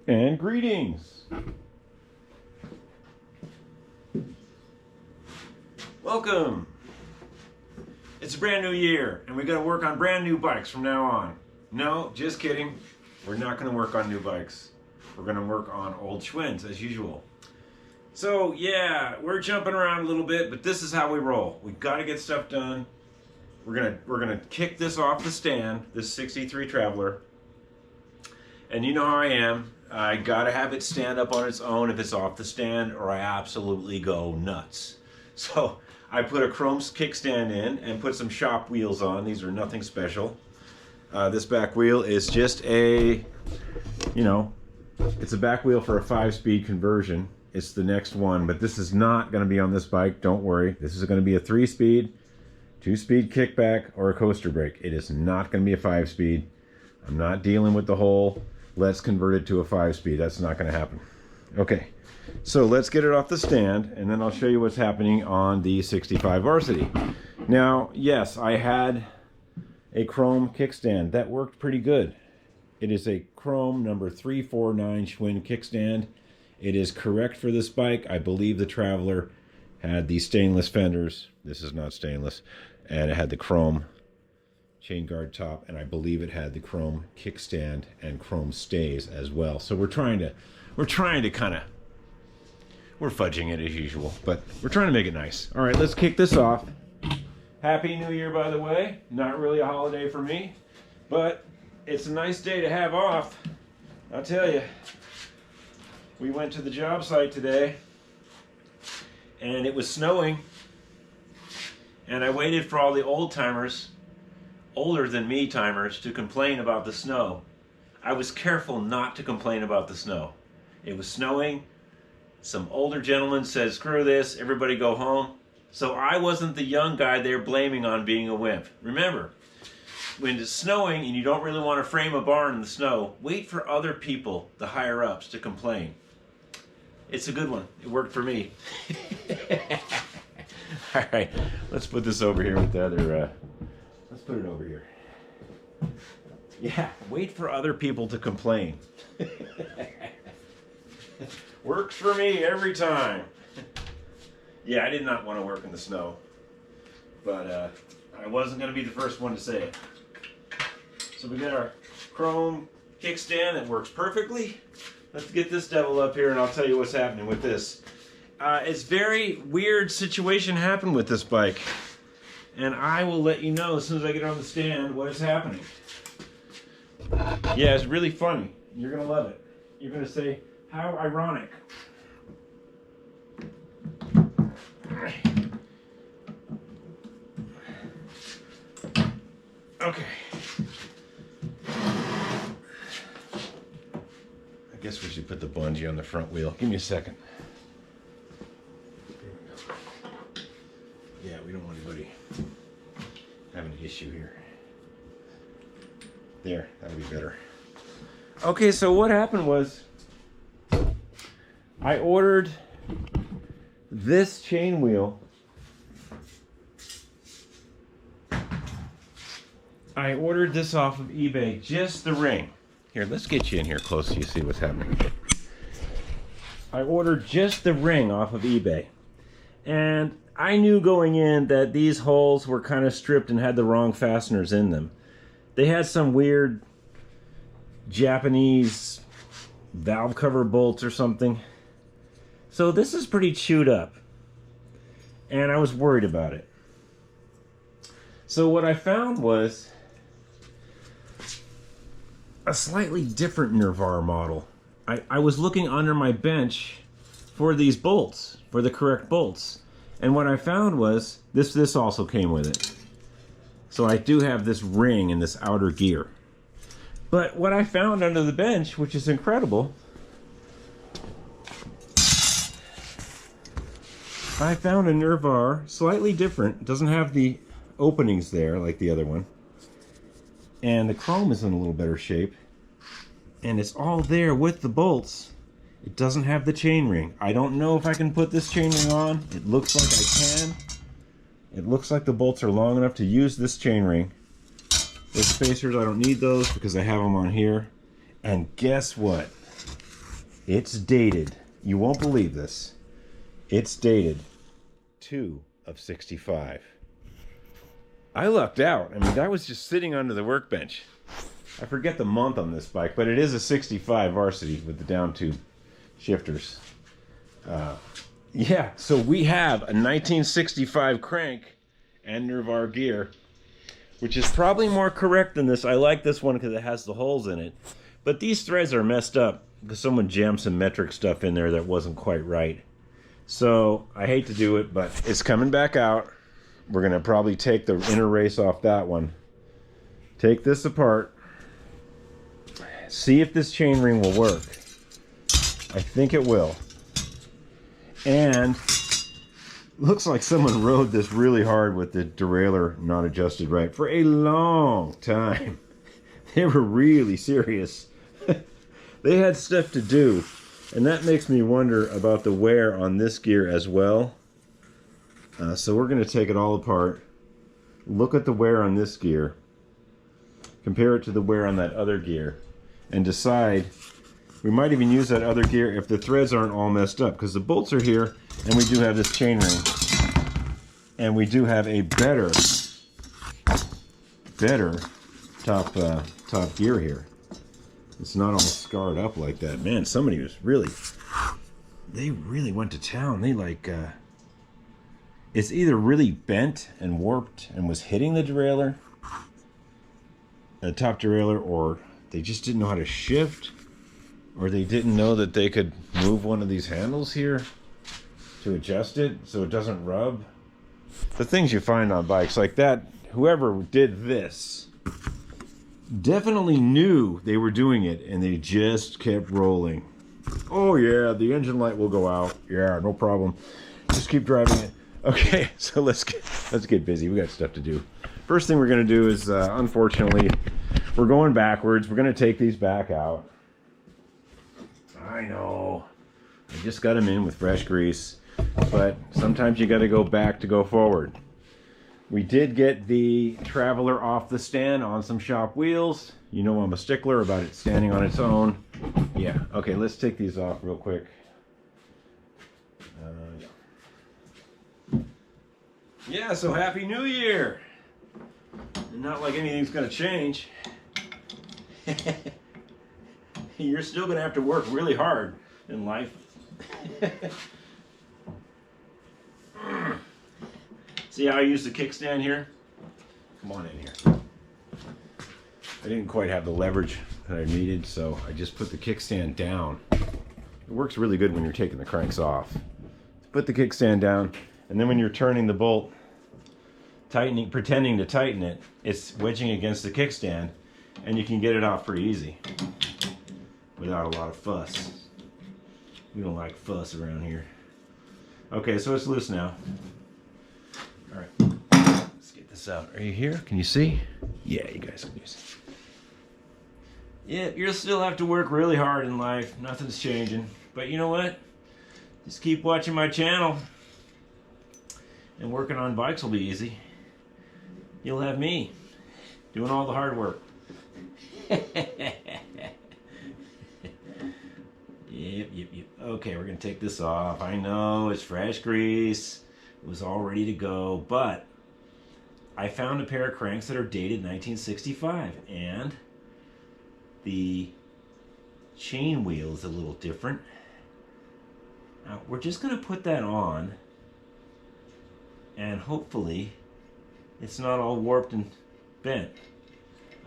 And greetings. Welcome. It's a brand new year and we got to work on brand new bikes from now on. No, just kidding. We're not going to work on new bikes. We're going to work on old Schwinns as usual. So yeah, we're jumping around a little bit, but this is how we roll. We've got to get stuff done. We're gonna kick this off the stand, this 63 Traveler. And you know how I am. I gotta have it stand up on its own if it's off the stand, or I absolutely go nuts. So I put a chrome kickstand in and put some shop wheels on. These are nothing special. This back wheel is just a, it's a back wheel for a 5-speed conversion. It's the next one, but this is not gonna be on this bike, don't worry. This is gonna be a 3-speed, 2-speed kickback, or a coaster brake. It is not gonna be a 5-speed. I'm not dealing with the whole let's convert it to a 5-speed. That's not going to happen. Okay, so let's get it off the stand and then I'll show you what's happening on the 65 Varsity. Now, yes, I had a chrome kickstand. That worked pretty good. It is a chrome number 349 Schwinn kickstand. It is correct for this bike. I believe the Traveler had the stainless fenders. This is not stainless. And it had the chrome chain guard top, and I believe it had the chrome kickstand and chrome stays as well. So we're trying to kind of, we're fudging it as usual, but we're trying to make it nice. All right, let's kick this off. Happy New Year, by the way. Not really a holiday for me, but it's a nice day to have off. I'll tell you, we went to the job site today and it was snowing, and I waited for all the old timers, older than me timers, to complain about the snow. I was careful not to complain about the snow. It was snowing. Some older gentleman said, screw this, everybody go home. So I wasn't the young guy they're blaming on being a wimp. Remember, when it's snowing and you don't really want to frame a barn in the snow, wait for other people, the higher ups, to complain. It's a good one. It worked for me. All right, let's put this over here with the other, let's put it over here. Yeah, wait for other people to complain. Works for me every time. Yeah, I did not want to work in the snow, but I wasn't going to be the first one to say it. So we got our chrome kickstand that works perfectly. Let's get this devil up here and I'll tell you what's happening with this. It's very weird situation happened with this bike. And I will let you know as soon as I get on the stand what is happening. Yeah, it's really funny. You're going to love it. You're going to say, how ironic. Okay. I guess we should put the bungee on the front wheel. Give me a second. Yeah, we don't want anybody having an issue here. There, that would be better. Okay, so what happened was I ordered this chain wheel. I ordered this off of eBay, just the ring. Here, let's get you in here close so you see what's happening. I ordered just the ring off of eBay. And I knew going in that these holes were kind of stripped and had the wrong fasteners in them. They had some weird Japanese valve cover bolts or something. So this is pretty chewed up. And I was worried about it. So what I found was a slightly different Nervar model. I was looking under my bench for these bolts, for the correct bolts. And what I found was, this also came with it. So I do have this ring in this outer gear. But what I found under the bench, which is incredible, I found a Nervar, slightly different. It doesn't have the openings there like the other one. And the chrome is in a little better shape. And it's all there with the bolts. It doesn't have the chain ring. I don't know if I can put this chain ring on. It looks like I can. It looks like the bolts are long enough to use this chain ring. The spacers, I don't need those because I have them on here. And guess what? It's dated. You won't believe this. It's dated 2 of 65. I lucked out. I mean, that was just sitting under the workbench. I forget the month on this bike, but it is a 65 varsity with the down tube shifters. Yeah, so we have a 1965 crank and Nervar gear, which is probably more correct than this. I like this one because it has the holes in it. But these threads are messed up because someone jammed some metric stuff in there that wasn't quite right. So I hate to do it, but it's coming back out. We're going to probably take the inner race off that one. Take this apart. See if this chainring will work. I think it will. And looks like someone rode this really hard with the derailleur not adjusted right for a long time. They were really serious. They had stuff to do. And that makes me wonder about the wear on this gear as well. So we're going to take it all apart. Look at the wear on this gear. Compare it to the wear on that other gear. And decide, we might even use that other gear if the threads aren't all messed up, because the bolts are here and we do have this chain ring and we do have a better top gear here. It's not all scarred up like that. Man, somebody was really, they really went to town. They like it's either really bent and warped and was hitting the derailleur, the top derailleur, or they just didn't know how to shift, or they didn't know that they could move one of these handles here to adjust it so it doesn't rub. The things you find on bikes like that, whoever did this definitely knew they were doing it and they just kept rolling. Oh yeah, the engine light will go out. Yeah, no problem. Just keep driving it. Okay, so let's get busy. We got stuff to do. First thing we're gonna do is, unfortunately, we're going backwards. We're gonna take these back out. I know. I just got them in with fresh grease, but sometimes you gotta go back to go forward. We did get the Traveler off the stand on some shop wheels. You know I'm a stickler about it standing on its own. Yeah, okay, let's take these off real quick. Yeah, so Happy New Year! Not like anything's gonna change. You're still gonna have to work really hard in life. See how I use the kickstand here? Come on in here. I didn't quite have the leverage that I needed, so I just put the kickstand down. It works really good when you're taking the cranks off. Put the kickstand down, and then when you're turning the bolt, pretending to tighten it, it's wedging against the kickstand, and you can get it off pretty easy without a lot of fuss. We don't like fuss around here. Okay, so it's loose now. All right, let's get this out. Are you here? Can you see? Yeah, you guys can see. Yeah, you'll still have to work really hard in life. Nothing's changing. But you know what? Just keep watching my channel, and working on bikes will be easy. You'll have me doing all the hard work. Yep. Okay, we're gonna take this off. I know it's fresh grease. It was all ready to go, but I found a pair of cranks that are dated 1965, and the chain wheel is a little different. Now, we're just gonna put that on, and hopefully it's not all warped and bent.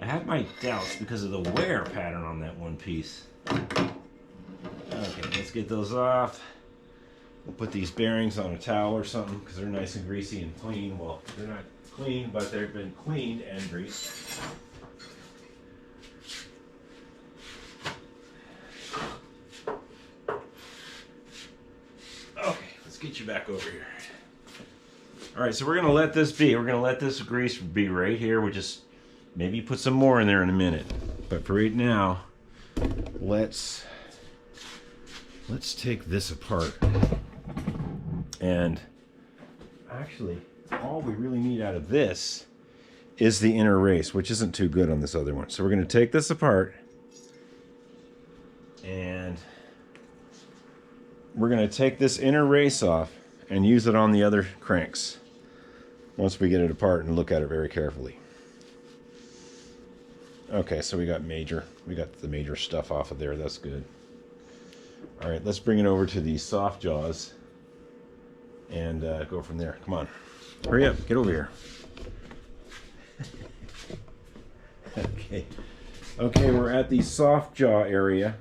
I have my doubts because of the wear pattern on that one piece. Okay, let's get those off. We'll put these bearings on a towel or something because they're nice and greasy and clean. Well, they're not clean, but they've been cleaned and greased. Okay, let's get you back over here. All right, so we're gonna let this be. We're gonna let this grease be right here. We'll just maybe put some more in there in a minute. But for right now, let's take this apart. And actually, all we really need out of this is the inner race, which isn't too good on this other one. So we're gonna take this apart and we're going to take this inner race off and use it on the other cranks once we get it apart and look at it very carefully. Okay, so we got the major stuff off of there. That's good. All right, let's bring it over to the soft jaws and go from there. Come on, hurry up, get over here. Okay, we're at the soft jaw area.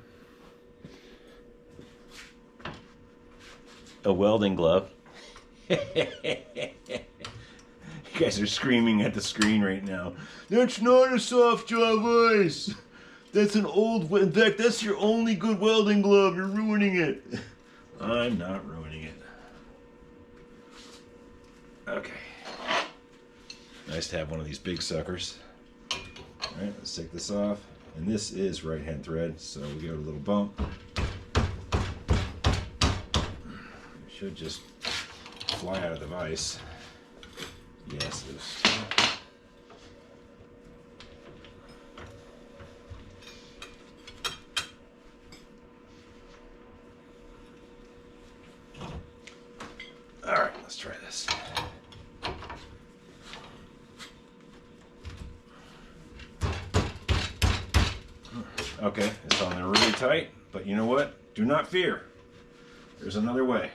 A welding glove. You guys are screaming at the screen right now. That's not a soft jaw vise. That's an old, in fact, that's your only good welding glove. You're ruining it. I'm not ruining it. Okay. Nice to have one of these big suckers. All right, let's take this off. And this is right hand thread, so we got a little bump. It should just fly out of the vise. Yes, it is. All right, let's try this. Okay, it's on there really tight, but you know what? Do not fear. There's another way.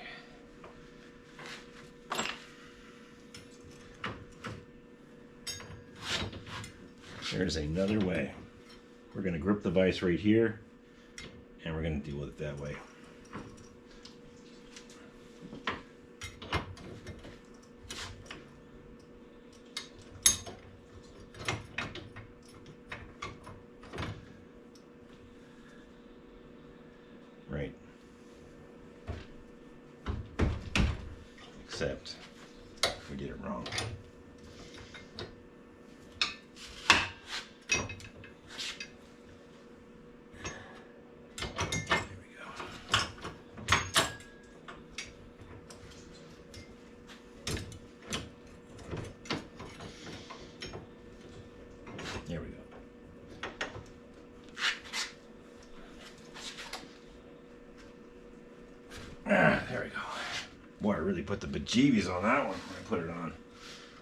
There's another way. We're going to grip the vise right here, and we're going to deal with it that way. Right. Except we did it wrong. There we go. There we go. Boy, I really put the bejeebies on that one when I put it on.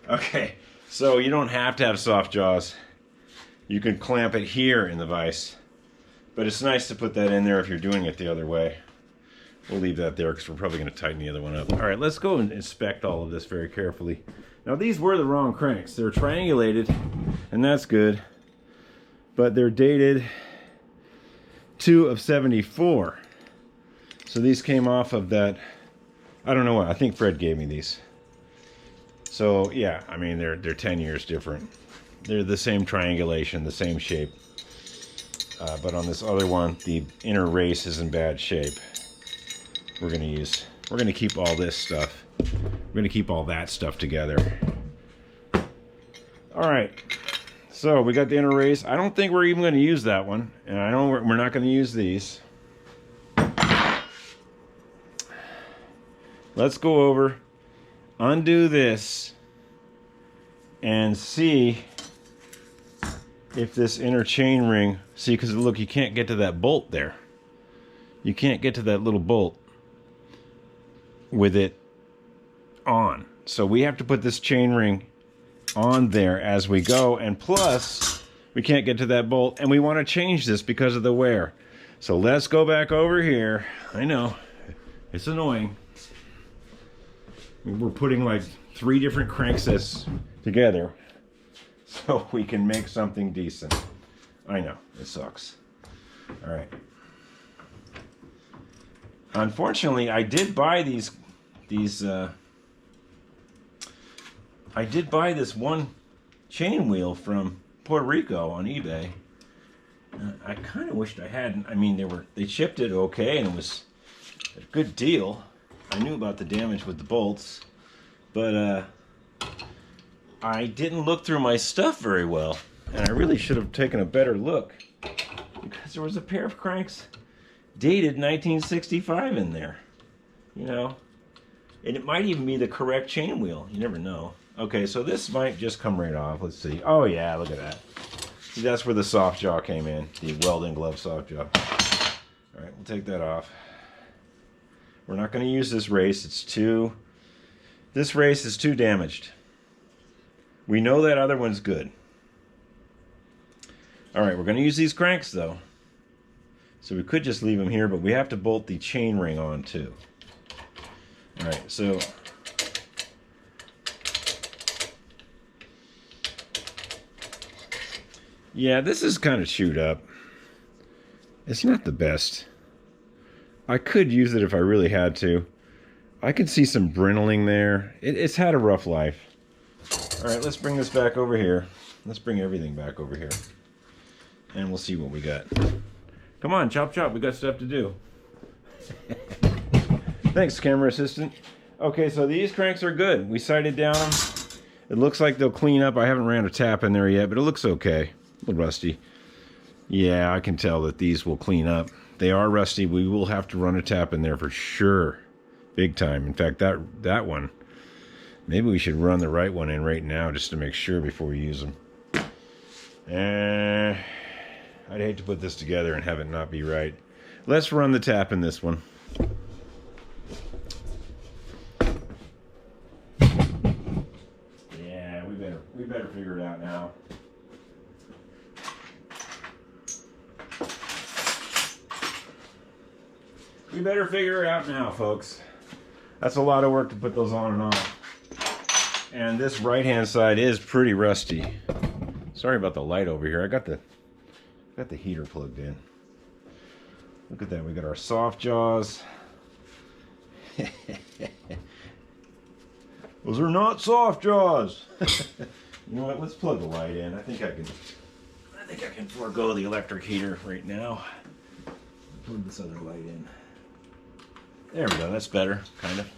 Okay, so you don't have to have soft jaws. You can clamp it here in the vise. But it's nice to put that in there if you're doing it the other way. We'll leave that there because we're probably going to tighten the other one up. All right, let's go and inspect all of this very carefully. Now, these were the wrong cranks. They're triangulated, and that's good. But they're dated 2 of 74. So these came off of that, I don't know what, I think Fred gave me these. So yeah, I mean, they're 10 years different. They're the same triangulation, the same shape. But on this other one, the inner race is in bad shape. We're gonna keep all this stuff. We're gonna keep all that stuff together. All right, so we got the inner race. I don't think we're even gonna use that one. And I know we're not gonna use these. Let's go over, undo this, and see if this inner chain ring, see, because look, you can't get to that bolt there. You can't get to that little bolt with it on. So we have to put this chain ring on there as we go, and plus, we can't get to that bolt, and we want to change this because of the wear. So let's go back over here. I know, it's annoying. We're putting like 3 different cranksets together so we can make something decent. I know, it sucks. All right. Unfortunately, I did buy I did buy this one chain wheel from Puerto Rico on eBay. I kind of wished I hadn't. I mean, they shipped it okay, and it was a good deal. I knew about the damage with the bolts, but I didn't look through my stuff very well, and I really should have taken a better look because there was a pair of cranks dated 1965 in there, you know, and it might even be the correct chain wheel. You never know. Okay, so this might just come right off. Let's see. Oh yeah, look at that. See, that's where the soft jaw came in, the welding glove soft jaw. All right, we'll take that off. We're not going to use this race. This race is too damaged. We know that other one's good. All right, we're going to use these cranks though. So we could just leave them here, but we have to bolt the chain ring on too. All right, so yeah, this is kind of chewed up. It's not the best. I could use it if I really had to. I can see some brindling there. It's had a rough life. All right, let's bring this back over here. Let's bring everything back over here. And we'll see what we got. Come on, chop chop, we got stuff to do. Thanks, camera assistant. Okay, so these cranks are good. We sighted down them. It looks like they'll clean up. I haven't ran a tap in there yet, but it looks okay. A little rusty. Yeah, I can tell that these will clean up. They are rusty. We will have to run a tap in there for sure. Big time. In fact, that one, maybe we should run the right one in right now just to make sure before we use them. I'd hate to put this together and have it not be right. Let's run the tap in this one. Yeah, we better figure it out now. We better figure it out now, folks. That's a lot of work to put those on and off. And this right-hand side is pretty rusty. Sorry about the light over here. I got the heater plugged in. Look at that. We got our soft jaws. Those are not soft jaws. You know what? Let's plug the light in. I think I can forego the electric heater right now. Plug this other light in. There we go. That's better, kind of,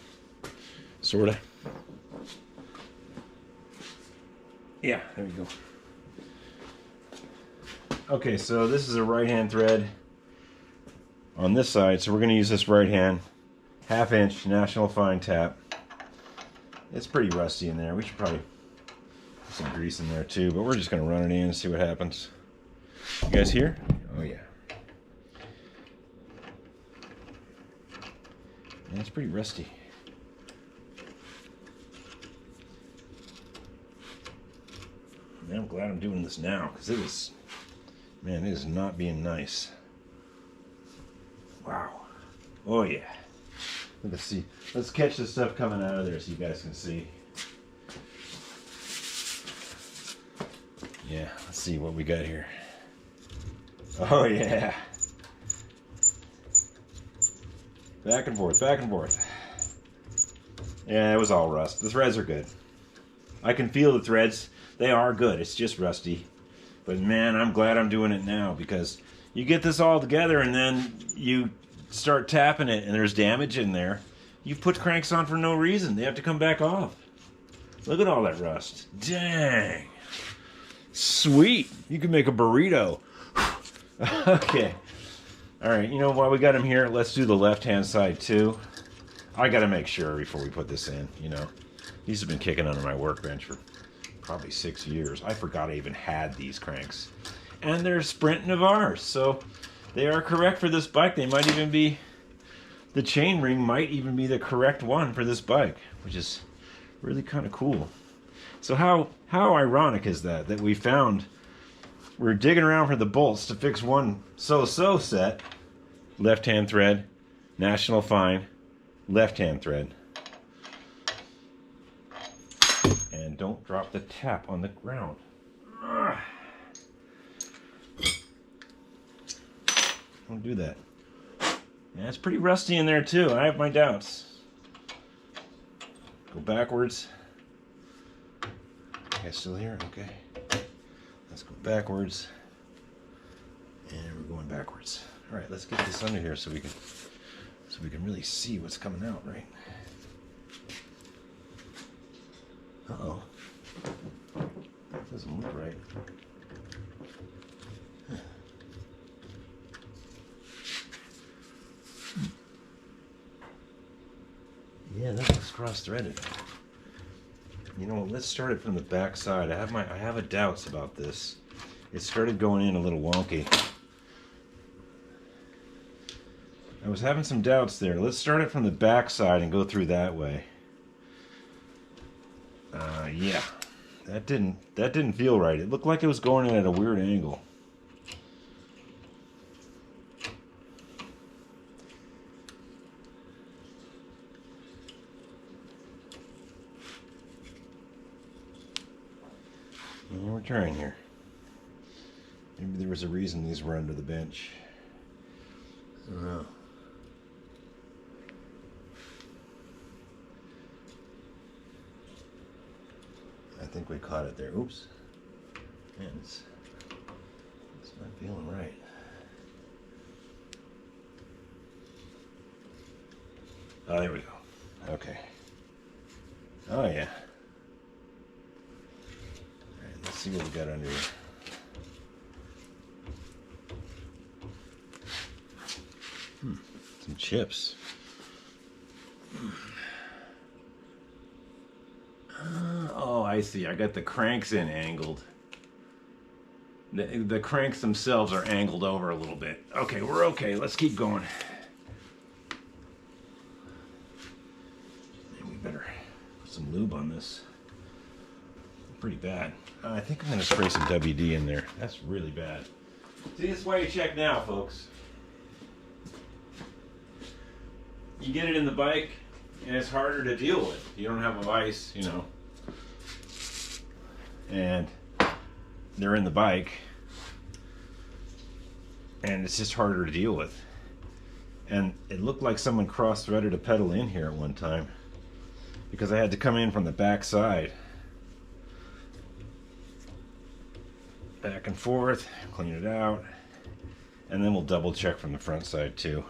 sort of. Yeah, there you go. Okay, so this is a right-hand thread on this side, so we're going to use this right-hand 1/2 inch National Fine tap. It's pretty rusty in there. We should probably put some grease in there too, but we're just going to run it in and see what happens. You guys hear? Oh yeah. Yeah, it's pretty rusty. Man, I'm glad I'm doing this now, because it is not being nice. Wow. Oh yeah. Let's see. Let's catch the stuff coming out of there so you guys can see. Yeah, let's see what we got here. Oh yeah. Back and forth, back and forth. Yeah, it was all rust. The threads are good. I can feel the threads. They are good. It's just rusty. But man, I'm glad I'm doing it now, because you get this all together and then you start tapping it and there's damage in there. You've put cranks on for no reason. They have to come back off. Look at all that rust. Dang. Sweet. You can make a burrito. Okay. All right, you know, while we got them here, let's do the left-hand side too. I got to make sure before we put this in, you know. These have been kicking under my workbench for probably 6 years. I forgot I even had these cranks. And they're Sprint Navars, so they are correct for this bike. They might even be, the chain ring might even be the correct one for this bike, which is really kind of cool. So how ironic is that we found, we're digging around for the bolts to fix one so-so set, left-hand thread, National Fine, left-hand thread. And don't drop the tap on the ground. Ugh. Don't do that. Yeah, it's pretty rusty in there too. I have my doubts. Go backwards. You guys still here? Okay. Let's go backwards. And we're going backwards. All right, let's get this under here so we can really see what's coming out, right? Uh-oh. That doesn't look right. Huh. Yeah, that looks cross-threaded. You know what, let's start it from the back side. I have a doubts about this. It started going in a little wonky. I was having some doubts there. Let's start it from the back side and go through that way. Yeah, that didn't feel right. It looked like it was going in at a weird angle. Yeah, we're trying here. Maybe there was a reason these were under the bench. I don't know. I think we caught it there. Oops. Man, it's not feeling right. Oh, there we go. Okay. Oh, yeah. All right, let's see what we got under here. Some chips. Oh, I see. I got the cranks in angled. The cranks themselves are angled over a little bit. Okay, we're okay. Let's keep going. Maybe we better put some lube on this. Pretty bad. I think I'm going to spray some WD in there. That's really bad. See, this is why you check now, folks. You get it in the bike, and it's harder to deal with. You don't have a vise, you know. And they're in the bike, and it's just harder to deal with. And it looked like someone cross-threaded a pedal in here at one time, because I had to come in from the back side. Back and forth, clean it out, and then we'll double check from the front side too.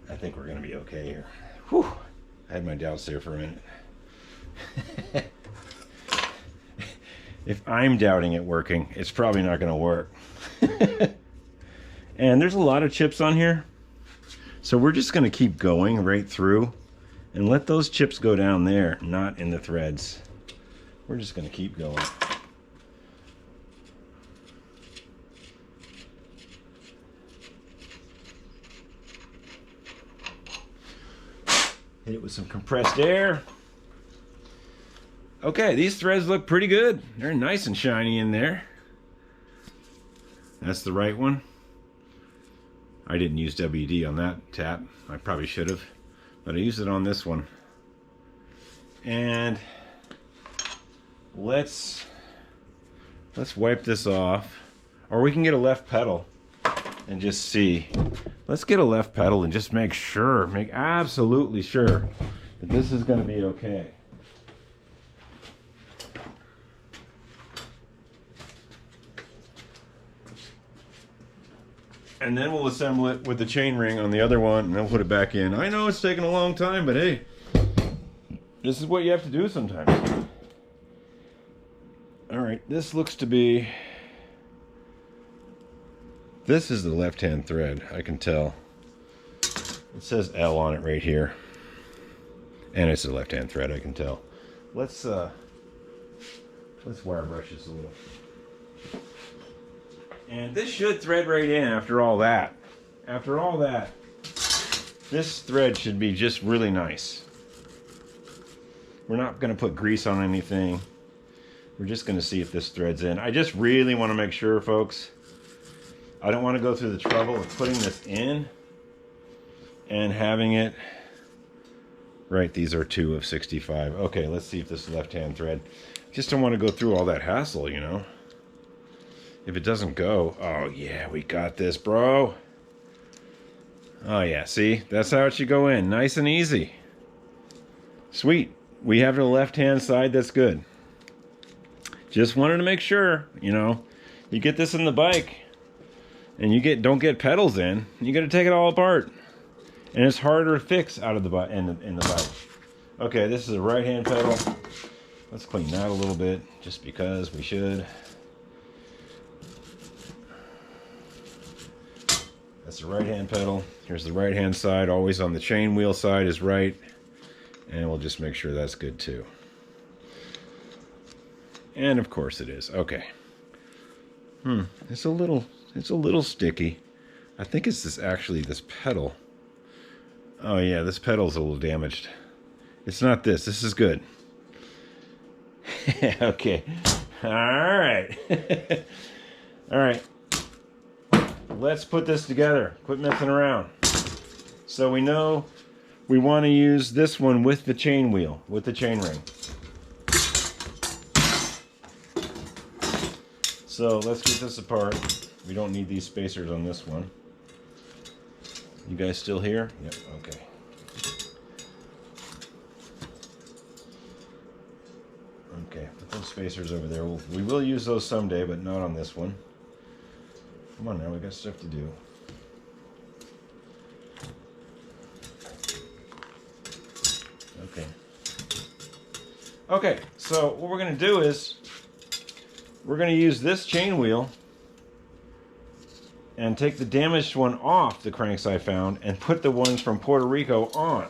I think we're going to be okay here. Whew. I had my doubts there for a minute. If I'm doubting it working, it's probably not going to work. And there's a lot of chips on here. So we're just going to keep going right through and let those chips go down there, not in the threads. We're just going to keep going. Hit it with some compressed air. Okay, these threads look pretty good. They're nice and shiny in there. That's the right one. I didn't use WD on that tap. I probably should have, but I used it on this one. And let's wipe this off, or we can get a left pedal and just see. Let's get a left pedal and just make absolutely sure that this is going to be okay. And then we'll assemble it with the chain ring on the other one, and then put it back in. I know it's taking a long time, but hey, this is what you have to do sometimes. All right, this looks to be... This is the left-hand thread, I can tell. It says L on it right here. And it's a left-hand thread, I can tell. Let's wire brush this a little. And this should thread right in after all that. After all that, this thread should be just really nice. We're not going to put grease on anything. We're just going to see if this threads in. I just really want to make sure, folks. I don't want to go through the trouble of putting this in and having it... Right, these are 2 of 65. Okay, let's see if this is left-hand thread. Just don't want to go through all that hassle, you know. If it doesn't go... Oh, yeah, we got this, bro. Oh, yeah, see? That's how it should go in. Nice and easy. Sweet. We have the left-hand side. That's good. Just wanted to make sure, you know, you get this in the bike and you don't get pedals in, you got to take it all apart. And it's harder to fix out of the in the bike. Okay, this is a right-hand pedal. Let's clean that a little bit, just because we should. That's the right-hand pedal. Here's the right-hand side. Always on the chain wheel side is right. And we'll just make sure that's good too. And of course it is. Okay. It's a little sticky. I think it's this pedal. Oh yeah, this pedal's a little damaged. It's not this. This is good. Okay. All right. All right. Let's put this together. Quit messing around. So we know we want to use this one with the chain wheel, with the chain ring. So let's get this apart. We don't need these spacers on this one. You guys still here? Yep, okay. Okay, put those spacers over there. We will use those someday, but not on this one. Come on now, we got stuff to do. Okay. Okay, so what we're going to do is we're going to use this chain wheel and take the damaged one off the cranks I found and put the ones from Puerto Rico on.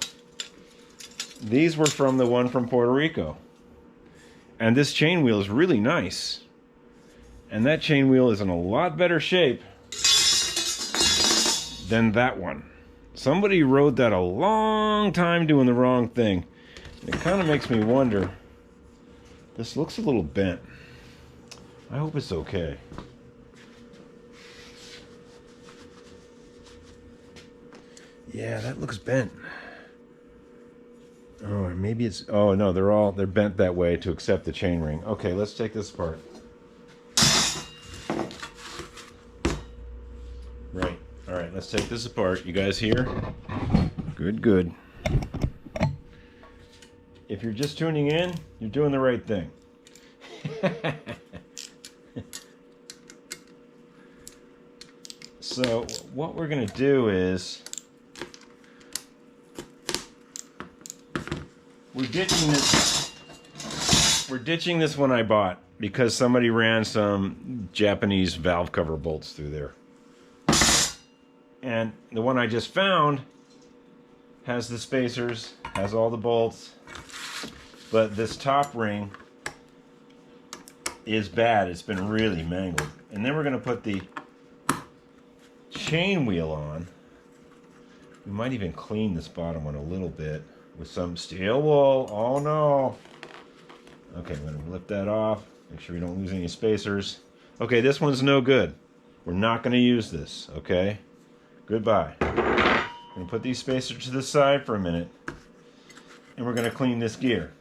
These were from the one from Puerto Rico. And this chain wheel is really nice. And that chain wheel is in a lot better shape than that one. Somebody rode that a long time doing the wrong thing. It kind of makes me wonder. This looks a little bent. I hope it's okay. Yeah, that looks bent. Oh, maybe it's... Oh, no, they're bent that way to accept the chain ring. Okay, let's take this apart. Right. All right, let's take this apart. You guys here? Good, good. If you're just tuning in, you're doing the right thing. So, what we're going to do is... We're ditching this one I bought because somebody ran some Japanese valve cover bolts through there. And the one I just found has the spacers, has all the bolts, but this top ring is bad. It's been really mangled. And then we're going to put the chain wheel on. We might even clean this bottom one a little bit with some steel wool. Oh no. Okay, I'm going to lift that off. Make sure we don't lose any spacers. Okay, this one's no good. We're not going to use this, okay? Goodbye. I'm going to put these spacers to the side for a minute. And we're going to clean this gear.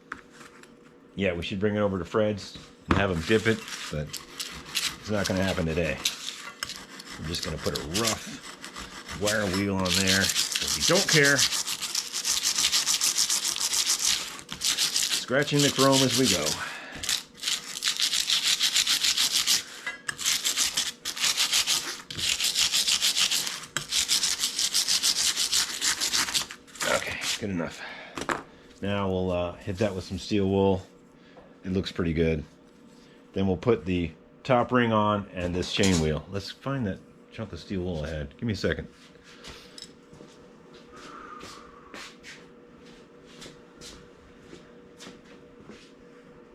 Yeah, we should bring it over to Fred's and have him dip it, but it's not going to happen today. I'm just going to put a rough wire wheel on there. If you don't care, scratching the chrome as we go. Okay, good enough. Now we'll hit that with some steel wool. It looks pretty good. Then we'll put the top ring on and this chain wheel. Let's find that chunk of steel wool I had. Give me a second.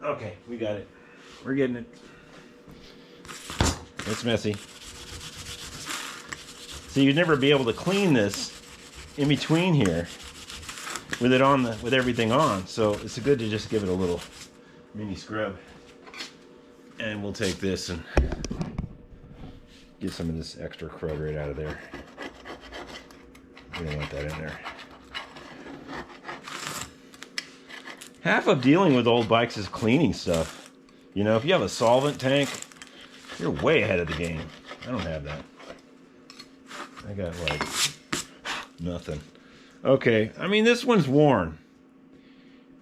Okay, we got it. We're getting it. It's messy. So you'd never be able to clean this in between here with it on with everything on. So it's good to just give it a little mini scrub. And we'll take this and get some of this extra crud right out of there. We don't want that in there. Half of dealing with old bikes is cleaning stuff. You know, if you have a solvent tank, you're way ahead of the game. I don't have that. I got like nothing. Okay, I mean this one's worn.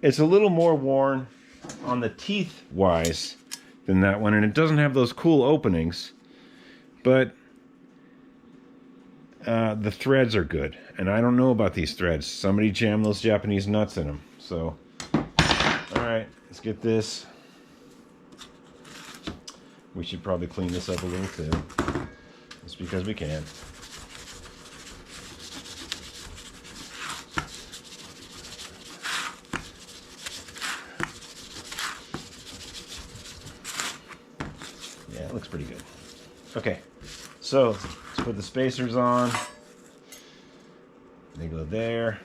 It's a little more worn on the teeth wise than that one, and it doesn't have those cool openings, but the threads are good. And I don't know about these threads. Somebody jammed those Japanese nuts in them. So alright, let's get this. We should probably clean this up a little too. Just because we can. That looks pretty good. Okay, so let's put the spacers on. They go there.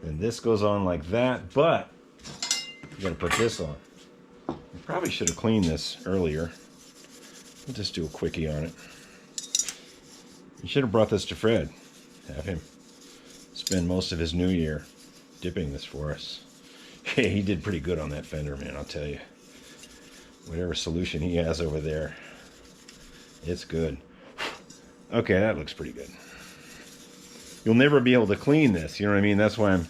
And this goes on like that, but you gotta put this on. You probably should have cleaned this earlier. We'll just do a quickie on it. You should have brought this to Fred. Have him spend most of his new year dipping this for us. Hey, he did pretty good on that fender, man, I'll tell you. Whatever solution he has over there, it's good. Okay, that looks pretty good. You'll never be able to clean this, you know what I mean? That's why I'm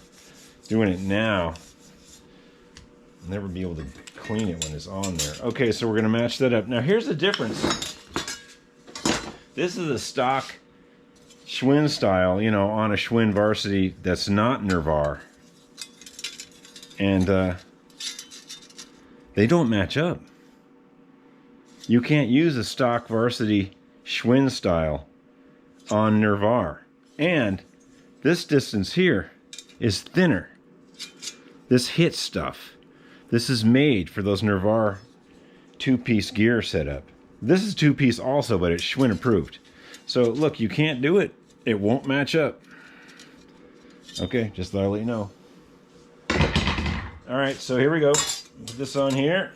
doing it now. You'll never be able to clean it when it's on there. Okay, so we're gonna match that up. Now here's the difference. This is a stock Schwinn style, you know, on a Schwinn varsity that's not Nervar. And they don't match up. You can't use a stock varsity Schwinn style on Nervar. And this distance here is thinner. This hits stuff. This is made for those Nervar two-piece gear setup. This is two-piece also, but it's Schwinn approved. So look, you can't do it. It won't match up. Okay, just thought I'd let you know. All right, so here we go. Put this on here.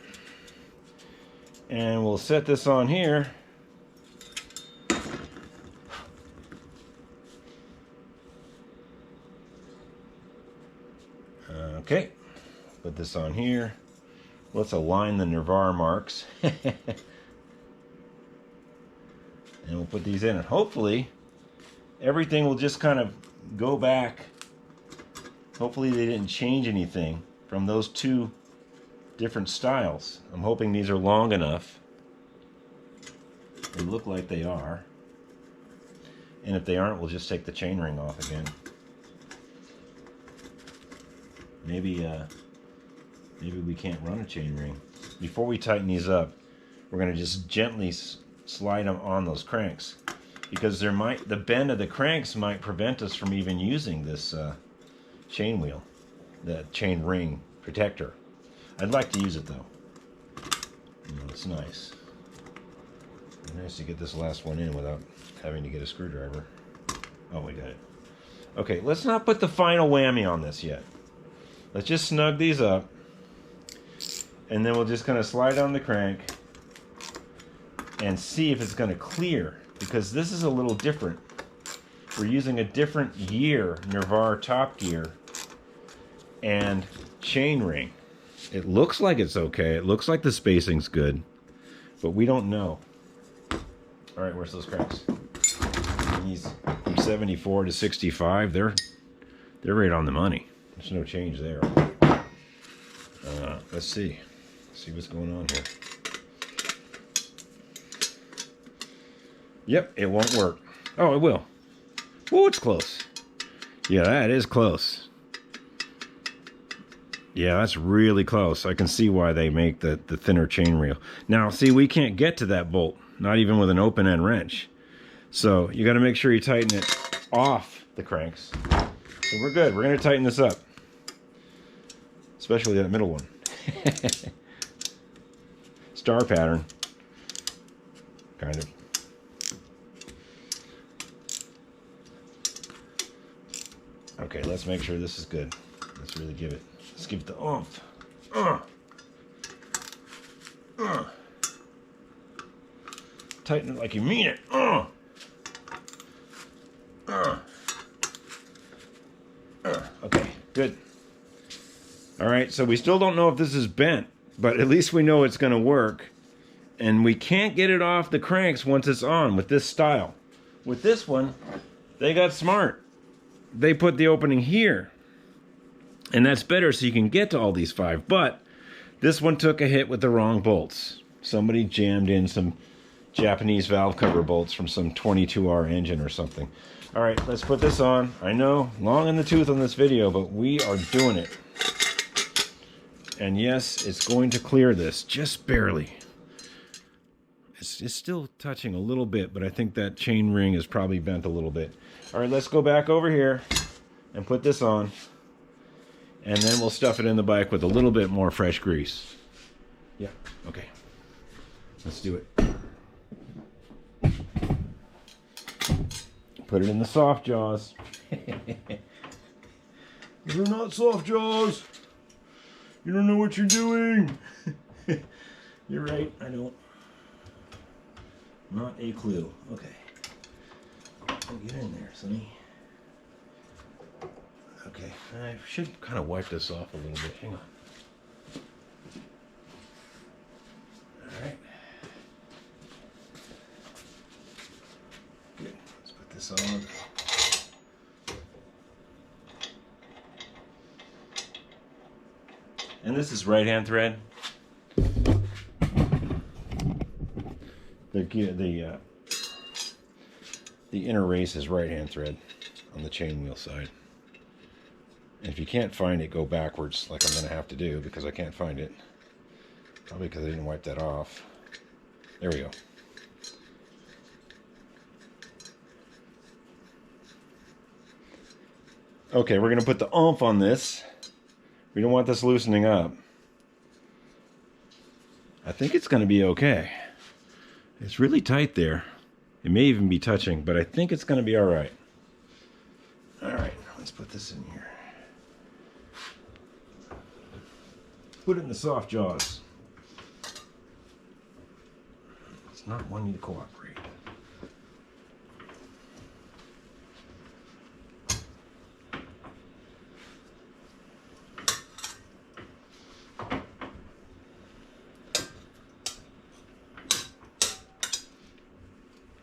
And we'll set this on here. Okay, put this on here. Let's align the Nervar marks. And we'll put these in, and hopefully everything will just kind of go back. Hopefully they didn't change anything from those two different styles. I'm hoping these are long enough. They look like they are. And if they aren't, we'll just take the chain ring off again. Maybe we can't run a chain ring. Before we tighten these up, we're going to just gently slide them on those cranks, because the bend of the cranks might prevent us from even using this chain wheel, the chain ring protector. I'd like to use it though. You know, it's nice. It's nice to get this last one in without having to get a screwdriver. Oh, we got it. Okay, let's not put the final whammy on this yet. Let's just snug these up, and then we'll just kind of slide on the crank and see if it's going to clear, because this is a little different. We're using a different gear, Nervar top gear, and chain ring. It looks like it's okay. It looks like the spacing's good, but we don't know. All right, where's those cranks? These from 74 to 65, they're right on the money. There's no change there. Let's see. See what's going on here. Yep, it won't work. Oh, it will. Oh, it's close. Yeah, that is close. Yeah, that's really close. I can see why they make the thinner chain reel. Now, see, we can't get to that bolt, not even with an open end wrench. So you got to make sure you tighten it off the cranks. So we're good. We're going to tighten this up. Especially that middle one. Star pattern. Kind of. Okay, let's make sure this is good. Let's really give it. Let's give it the oomph. Tighten it like you mean it. Okay, good. All right, so we still don't know if this is bent, but at least we know it's going to work. And we can't get it off the cranks once it's on with this style. With this one, they got smart. They put the opening here. And that's better, so you can get to all these 5. But this one took a hit with the wrong bolts. Somebody jammed in some Japanese valve cover bolts from some 22R engine or something. All right, let's put this on. I know, long in the tooth on this video, but we are doing it. And yes, it's going to clear this, just barely. It's still touching a little bit, but I think that chain ring is probably bent a little bit. All right, let's go back over here and put this on. And then we'll stuff it in the bike with a little bit more fresh grease. Yeah, okay. Let's do it. Put it in the soft jaws. You're not soft jaws. You don't know what you're doing. You're right, I don't. Not a clue. Okay. Oh, get in there, Sonny. Okay, I should kind of wipe this off a little bit. Hang on. Alright. Good. Let's put this on. And this is right hand thread. The inner race is right hand thread on the chain wheel side. And if you can't find it, go backwards like I'm going to have to do because I can't find it. Probably because I didn't wipe that off. There we go. Okay, we're going to put the oomph on this. We don't want this loosening up. I think it's going to be okay. It's really tight there. It may even be touching, but I think it's going to be all right. All right, let's put this in here. Put it in the soft jaws. It's not wanting to cooperate.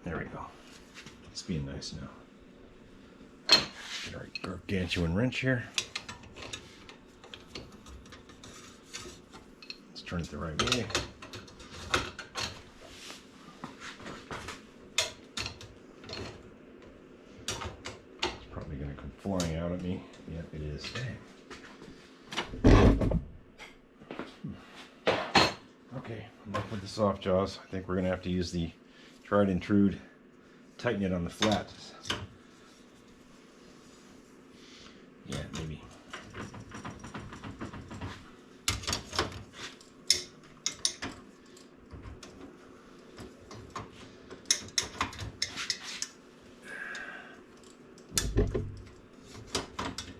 There we go. It's being nice now. Get our gargantuan wrench here. Let's turn it the right way. It's probably going to come flying out at me. Yep, it is. Dang. Okay, enough with the soft jaws. I think we're going to have to use the tried and true, tighten it on the flat. Yeah, maybe.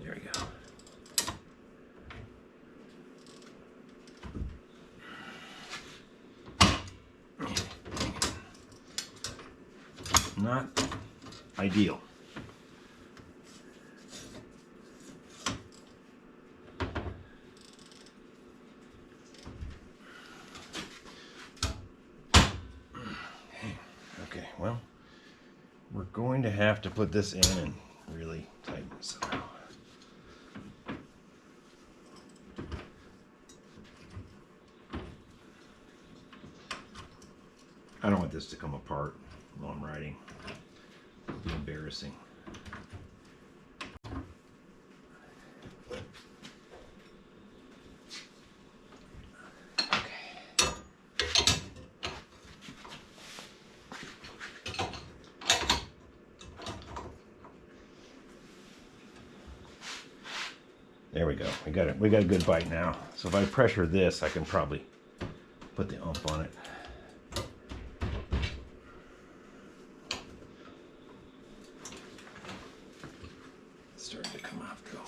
There we go. Not ideal. Okay, well, we're going to have to put this in and really tighten it somehow. I don't want this to come apart while I'm riding. It'll be embarrassing. There we go. We got it. We got a good bite now. So if I pressure this, I can probably put the oomph on it. It's starting to come off though.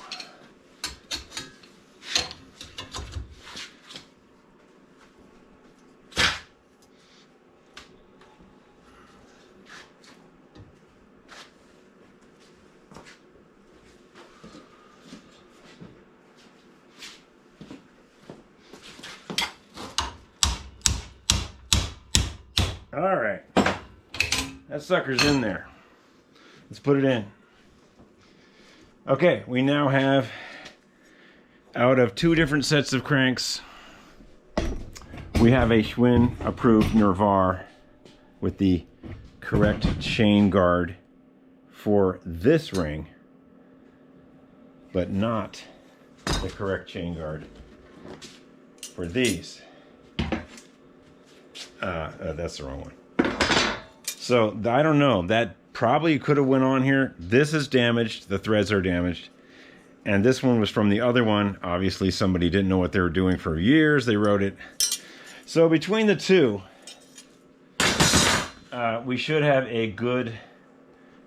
All right, that sucker's in there. Let's put it in. Okay, we now have, out of 2 different sets of cranks, we have a Schwinn approved Nervar with the correct chain guard for this ring, but not the correct chain guard for these. That's the wrong one. So I don't know, that probably could have went on here. This is damaged, the threads are damaged, and this one was from the other one. Obviously somebody didn't know what they were doing for years. They wrote it. So between the two, we should have a good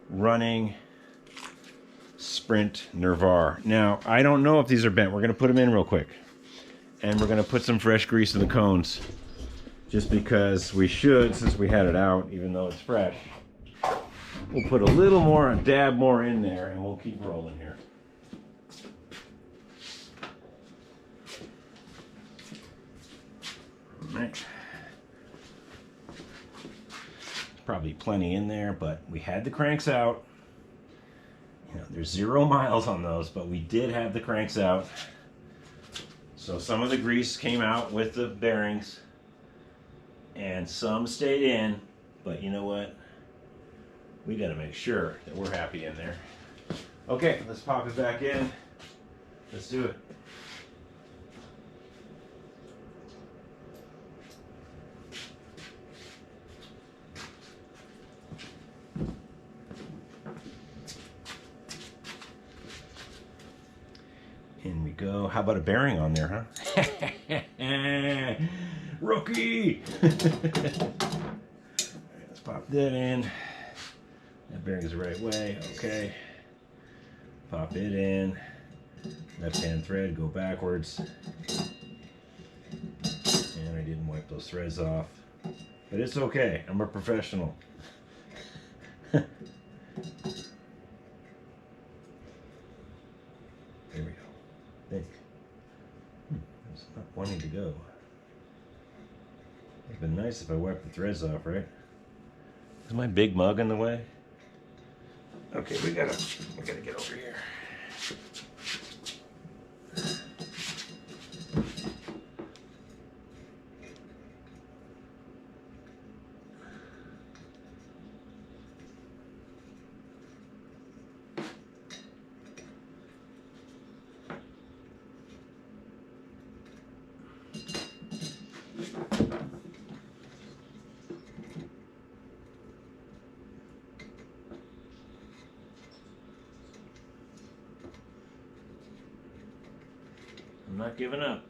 running Sprint Nervar. Now, I don't know if these are bent. We're going to put them in real quick. And we're going to put some fresh grease in the cones. Just because we should, since we had it out, even though it's fresh. We'll put a little more, a dab more in there, and we'll keep rolling here. All right. Probably plenty in there, but we had the cranks out. You know, there's 0 miles on those, but we did have the cranks out. So some of the grease came out with the bearings, and some stayed in, but you know what? We got to make sure that we're happy in there. Okay, let's pop it back in. Let's do it. In we go. How about a bearing on there, huh? Rookie! Alright, let's pop that in. That bearing is the right way. Okay. Pop it in. Left-hand thread, go backwards. And I didn't wipe those threads off. But it's okay. I'm a professional. There we go. Think. It's not wanting to go. It'd been nice if I wiped the threads off, right? Is my big mug in the way? Okay, we gotta get over here. I'm not giving up.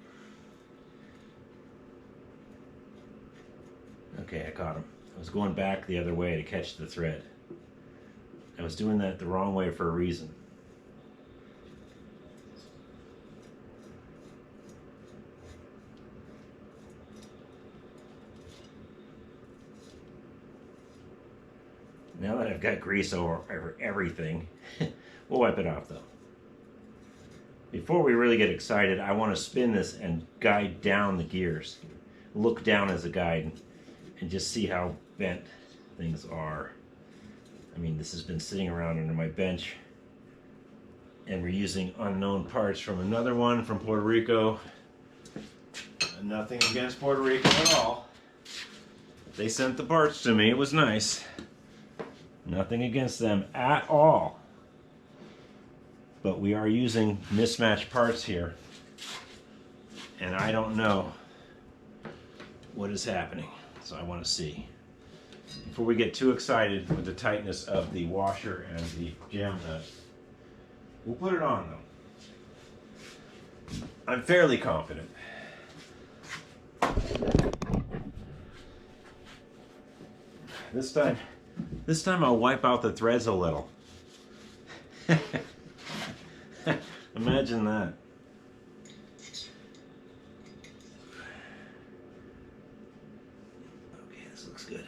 Okay, I caught him. I was going back the other way to catch the thread. I was doing that the wrong way for a reason. Now that I've got grease over everything, we'll wipe it off though. Before we really get excited, I want to spin this and guide down the gears. Look down as a guide and just see how bent things are. I mean, this has been sitting around under my bench, and we're using unknown parts from another one from Puerto Rico. Nothing against Puerto Rico at all. They sent the parts to me. It was nice. Nothing against them at all. But we are using mismatched parts here, and I don't know what is happening, so I want to see. Before we get too excited with the tightness of the washer and the jam nut, we'll put it on though. I'm fairly confident. This time I'll wipe out the threads a little. Imagine that. Okay, this looks good.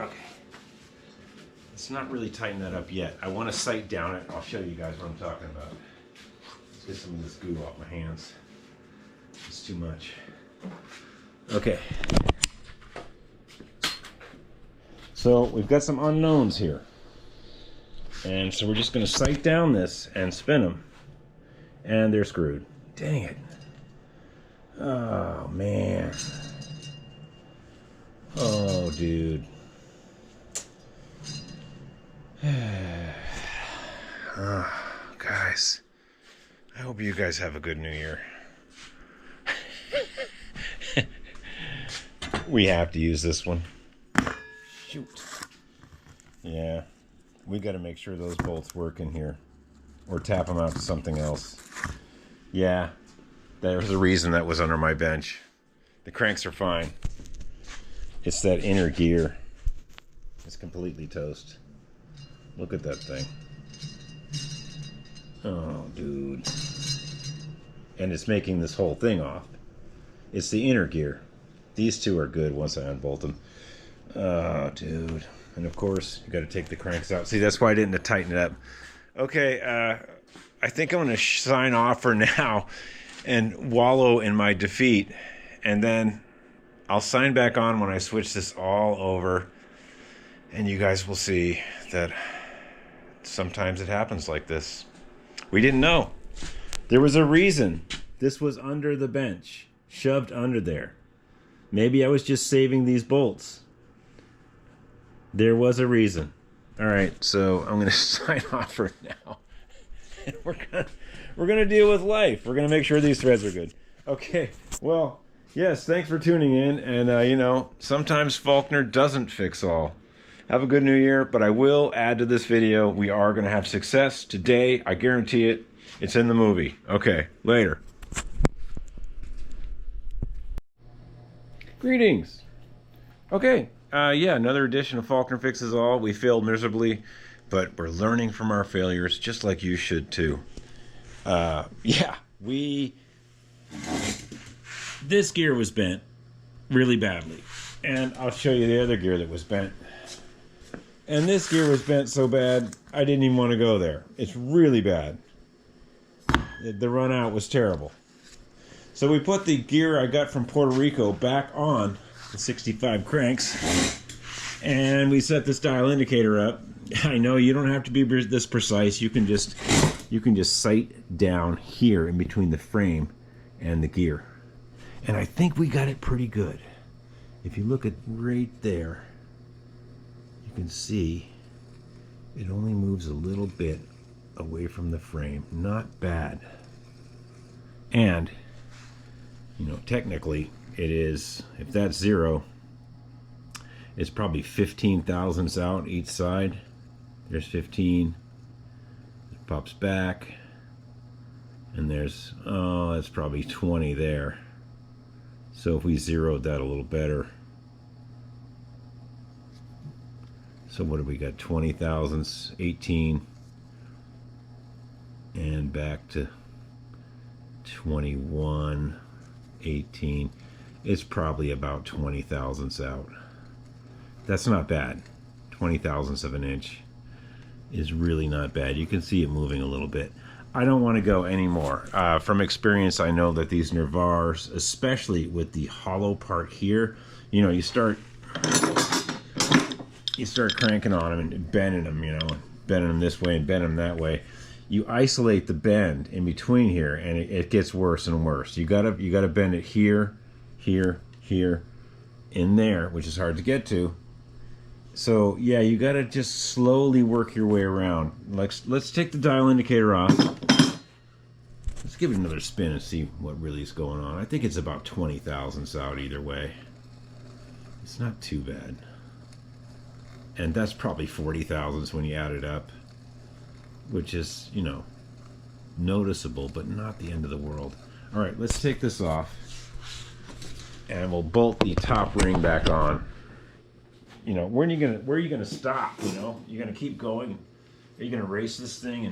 Okay. It's not really tighten that up yet. I want to sight down it. I'll show you guys what I'm talking about. Let's get some of this goo off my hands. It's too much. Okay. So we've got some unknowns here. And so we're just going to sight down this and spin them. And they're screwed. Dang it. Oh, man. Oh, dude. Guys, I hope you guys have a good New Year. We have to use this one. Shoot. Yeah, we got to make sure those bolts work in here. or tap them out to something else. Yeah, there's a reason that was under my bench. The cranks are fine. It's that inner gear. It's completely toast. Look at that thing. Oh, dude. And it's making this whole thing off. It's the inner gear. These two are good once I unbolt them. Oh, dude. And of course, you got to take the cranks out. See, that's why I didn't tighten it up. Okay, I think I'm going to sign off for now and wallow in my defeat. And then I'll sign back on when I switch this all over. And you guys will see that sometimes it happens like this. We didn't know. There was a reason this was under the bench, shoved under there. Maybe I was just saving these bolts. There was a reason. All right, so I'm going to sign off for now. And we're gonna deal with life. We're gonna make sure these threads are good. Okay. Well, yes. Thanks for tuning in. And you know, sometimes Faulkner doesn't fix all. Have a good New Year. But I will add to this video. We are gonna have success today. I guarantee it. It's in the movie. Okay. Later. Greetings. Okay. Yeah, another edition of Faulkner Fixes All. We failed miserably, but we're learning from our failures, just like you should too. Yeah, this gear was bent really badly, and I'll show you the other gear that was bent. And this gear was bent so bad, I didn't even want to go there. It's really bad. The run out was terrible. So we put the gear I got from Puerto Rico back on the 65 cranks, and we set this dial indicator up. I know you don't have to be this precise. You can just sight down here in between the frame and the gear. And I think we got it pretty good. If you look at right there, you can see it only moves a little bit away from the frame. Not bad. And, you know, technically it is, if that's 0, it's probably 15 thousandths out each side. There's 15. It pops back. And there's, oh, that's probably 20 there. So if we zeroed that a little better. So what have we got? 20 thousandths, 18. And back to 21, 18. It's probably about 20 thousandths out. That's not bad. 20 thousandths of an inch is really not bad. You can see it moving a little bit. I don't want to go anymore. From experience, I know that these nervars, especially with the hollow part here, you know, you start cranking on them and bending them, you know, bending them this way and bending them that way. You isolate the bend in between here, and it gets worse and worse. You gotta bend it here, here, here, in there, which is hard to get to. So yeah, you gotta just slowly work your way around. Let's take the dial indicator off. Let's give it another spin and see what really is going on. I think it's about 20 thousandths out either way. It's not too bad. And that's probably 40 thousandths when you add it up, which is, you know, noticeable, but not the end of the world. All right, let's take this off, and we'll bolt the top ring back on. You know, where are you gonna stop? You know, you're gonna keep going. Are you gonna race this thing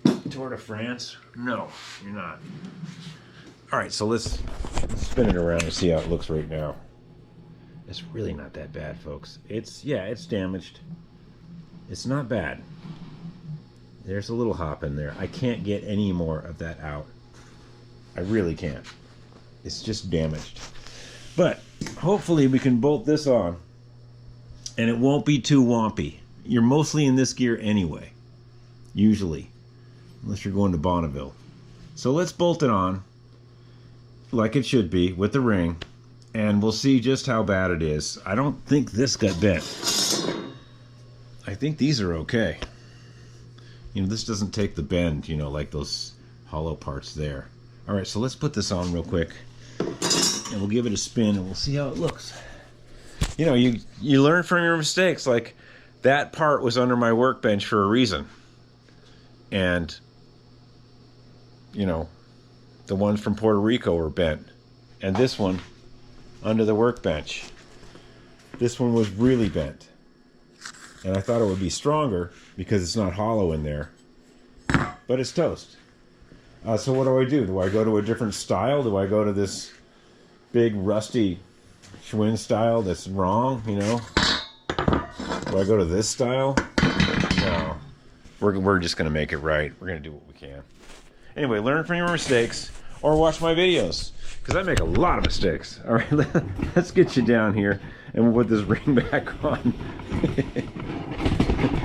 and Tour de France? No, you're not. All right, so let's spin it around and see how it looks right now. It's really not that bad, folks. It's damaged. It's not bad. There's a little hop in there. I can't get any more of that out. I really can't. It's just damaged. But hopefully we can bolt this on and it won't be too wompy. You're mostly in this gear anyway, usually, unless you're going to Bonneville. So let's bolt it on like it should be with the ring, and we'll see just how bad it is. I don't think this got bent. I think these are okay. You know, this doesn't take the bend, you know, like those hollow parts there. All right, so let's put this on real quick, and we'll give it a spin, and we'll see how it looks. You know, you learn from your mistakes. Like, that part was under my workbench for a reason. And, you know, the ones from Puerto Rico were bent. And this one, under the workbench, this one was really bent. And I thought it would be stronger because it's not hollow in there. But it's toast. So what do? Do I go to a different style? Do I go to this big rusty Schwinn style that's wrong, you know? Do I go to this style? No. We're just going to make it right. We're going to do what we can. Anyway, learn from your mistakes or watch my videos, because I make a lot of mistakes. All right, let's get you down here and we'll put this ring back on.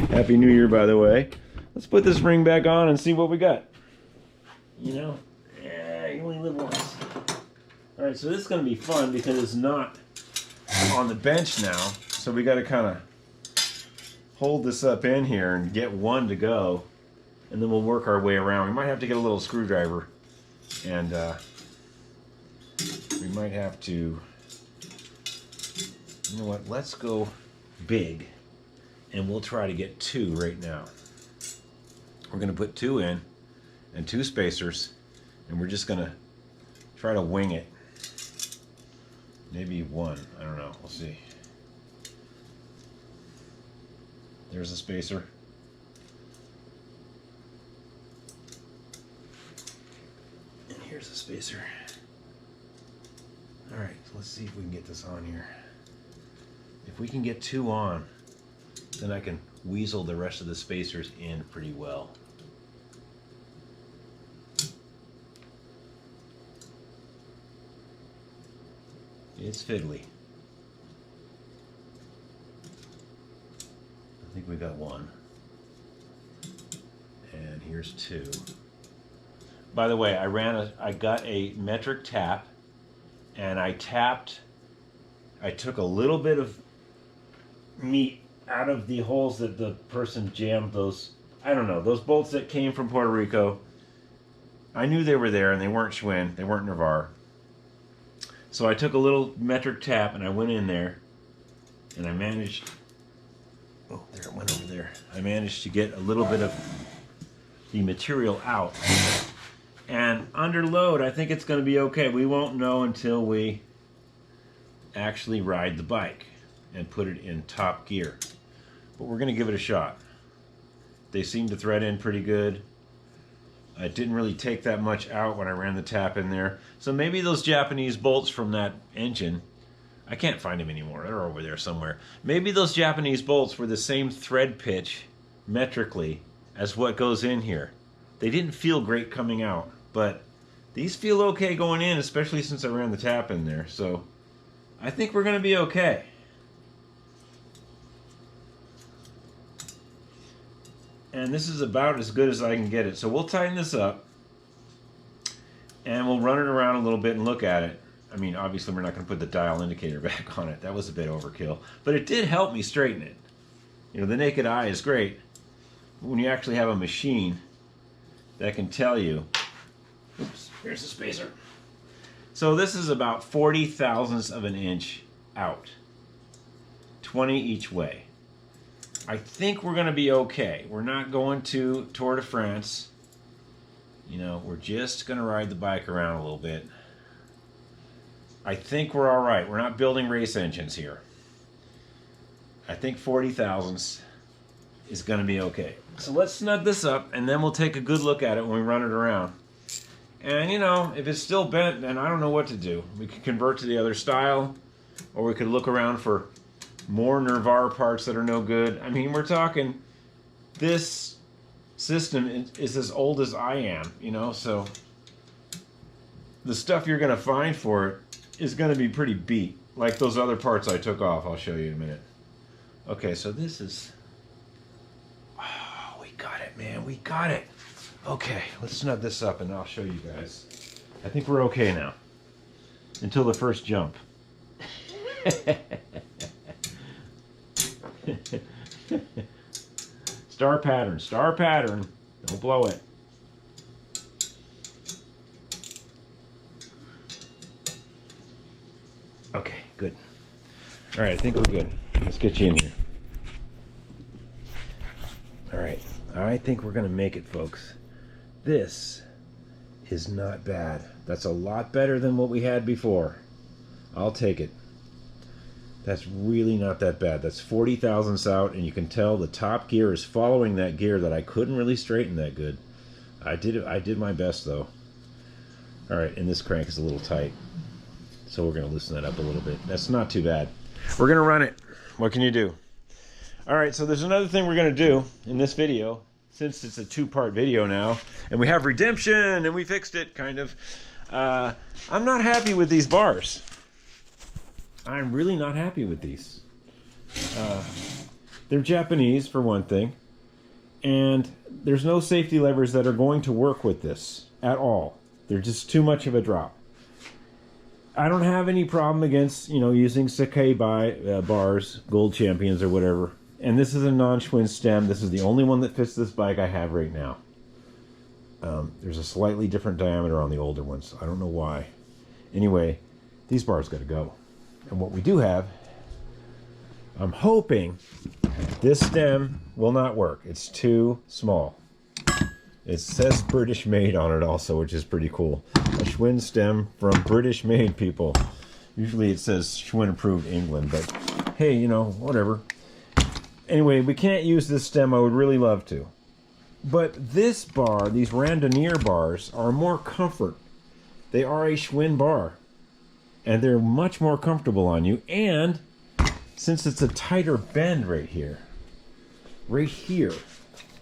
Happy New Year, by the way. Let's put this ring back on and see what we got. You know, you only live once. All right, so this is going to be fun because it's not on the bench now. So we got to kind of hold this up in here and get one to go, and then we'll work our way around. We might have to get a little screwdriver, and we might have to, you know what, let's go big, and we'll try to get 2 right now. We're going to put 2 in and 2 spacers, and we're just going to try to wing it. Maybe 1, I don't know, we'll see. There's a spacer. And here's a spacer. All right, so let's see if we can get this on here. If we can get 2 on, then I can weasel the rest of the spacers in pretty well. It's fiddly. I think we got 1. And here's 2. By the way, I got a metric tap, and I took a little bit of meat out of the holes that the person jammed those, I don't know, those bolts that came from Puerto Rico. I knew they were there, and they weren't Schwinn, they weren't Navarre. So I took a little metric tap and I went in there, and I managed, oh, there it went over there. I managed to get a little bit of the material out. And under load, I think it's going to be okay. We won't know until we actually ride the bike and put it in top gear. But we're going to give it a shot. They seem to thread in pretty good. I didn't really take that much out when I ran the tap in there. So maybe those Japanese bolts from that engine, I can't find them anymore. They're over there somewhere. Maybe those Japanese bolts were the same thread pitch metrically as what goes in here. They didn't feel great coming out, but these feel okay going in, especially since I ran the tap in there. So I think we're going to be okay. And this is about as good as I can get it. So we'll tighten this up, and we'll run it around a little bit and look at it. I mean, obviously we're not going to put the dial indicator back on it. That was a bit overkill. But it did help me straighten it. You know, the naked eye is great. But when you actually have a machine that can tell you, oops, here's the spacer. So this is about 40 thousandths of an inch out. 20 each way. I think we're going to be okay. We're not going to Tour de France. You know, we're just going to ride the bike around a little bit. I think we're all right. We're not building race engines here. I think 40 thousandths is going to be okay. So let's snug this up, and then we'll take a good look at it when we run it around. And, you know, if it's still bent, then I don't know what to do. We could convert to the other style, or we could look around for more Navarre parts that are no good. I mean, we're talking, this system is as old as I am, you know, so the stuff you're going to find for it is going to be pretty beat, like those other parts I took off. I'll show you in a minute. Okay, so this is, oh, we got it, man, we got it. Okay, let's snug this up and I'll show you guys. I think we're okay now, until the first jump. Star pattern, star pattern. Don't blow it. Okay, good. All right, I think we're good. Let's get you in here. All right, I think we're going to make it, folks. This is not bad. That's a lot better than what we had before. I'll take it. That's really not that bad. That's 40 thousandths out, and you can tell the top gear is following that gear that I couldn't really straighten that good. I did my best, though. All right, and this crank is a little tight, so we're going to loosen that up a little bit. That's not too bad. We're going to run it. What can you do? All right, so there's another thing we're going to do in this video, since it's a two-part video now, and we have redemption, and we fixed it, kind of. I'm not happy with these bars. I'm really not happy with these. They're Japanese, for one thing, and there's no safety levers that are going to work with this at all. They're just too much of a drop. I don't have any problem against, using Sakai bars, Gold Champions or whatever. And this is a non-Schwinn stem. This is the only one that fits this bike I have right now. There's a slightly different diameter on the older ones. I don't know why. Anyway, these bars got to go. And what we do have, I'm hoping this stem will not work. It's too small. It says British made on it also, which is pretty cool. A Schwinn stem from British made people. Usually it says Schwinn approved England, but hey, whatever. Anyway, we can't use this stem. I would really love to. But this bar, these randonnier bars, are more comfort. They are a Schwinn bar. And they're much more comfortable on you. And since it's a tighter bend right here,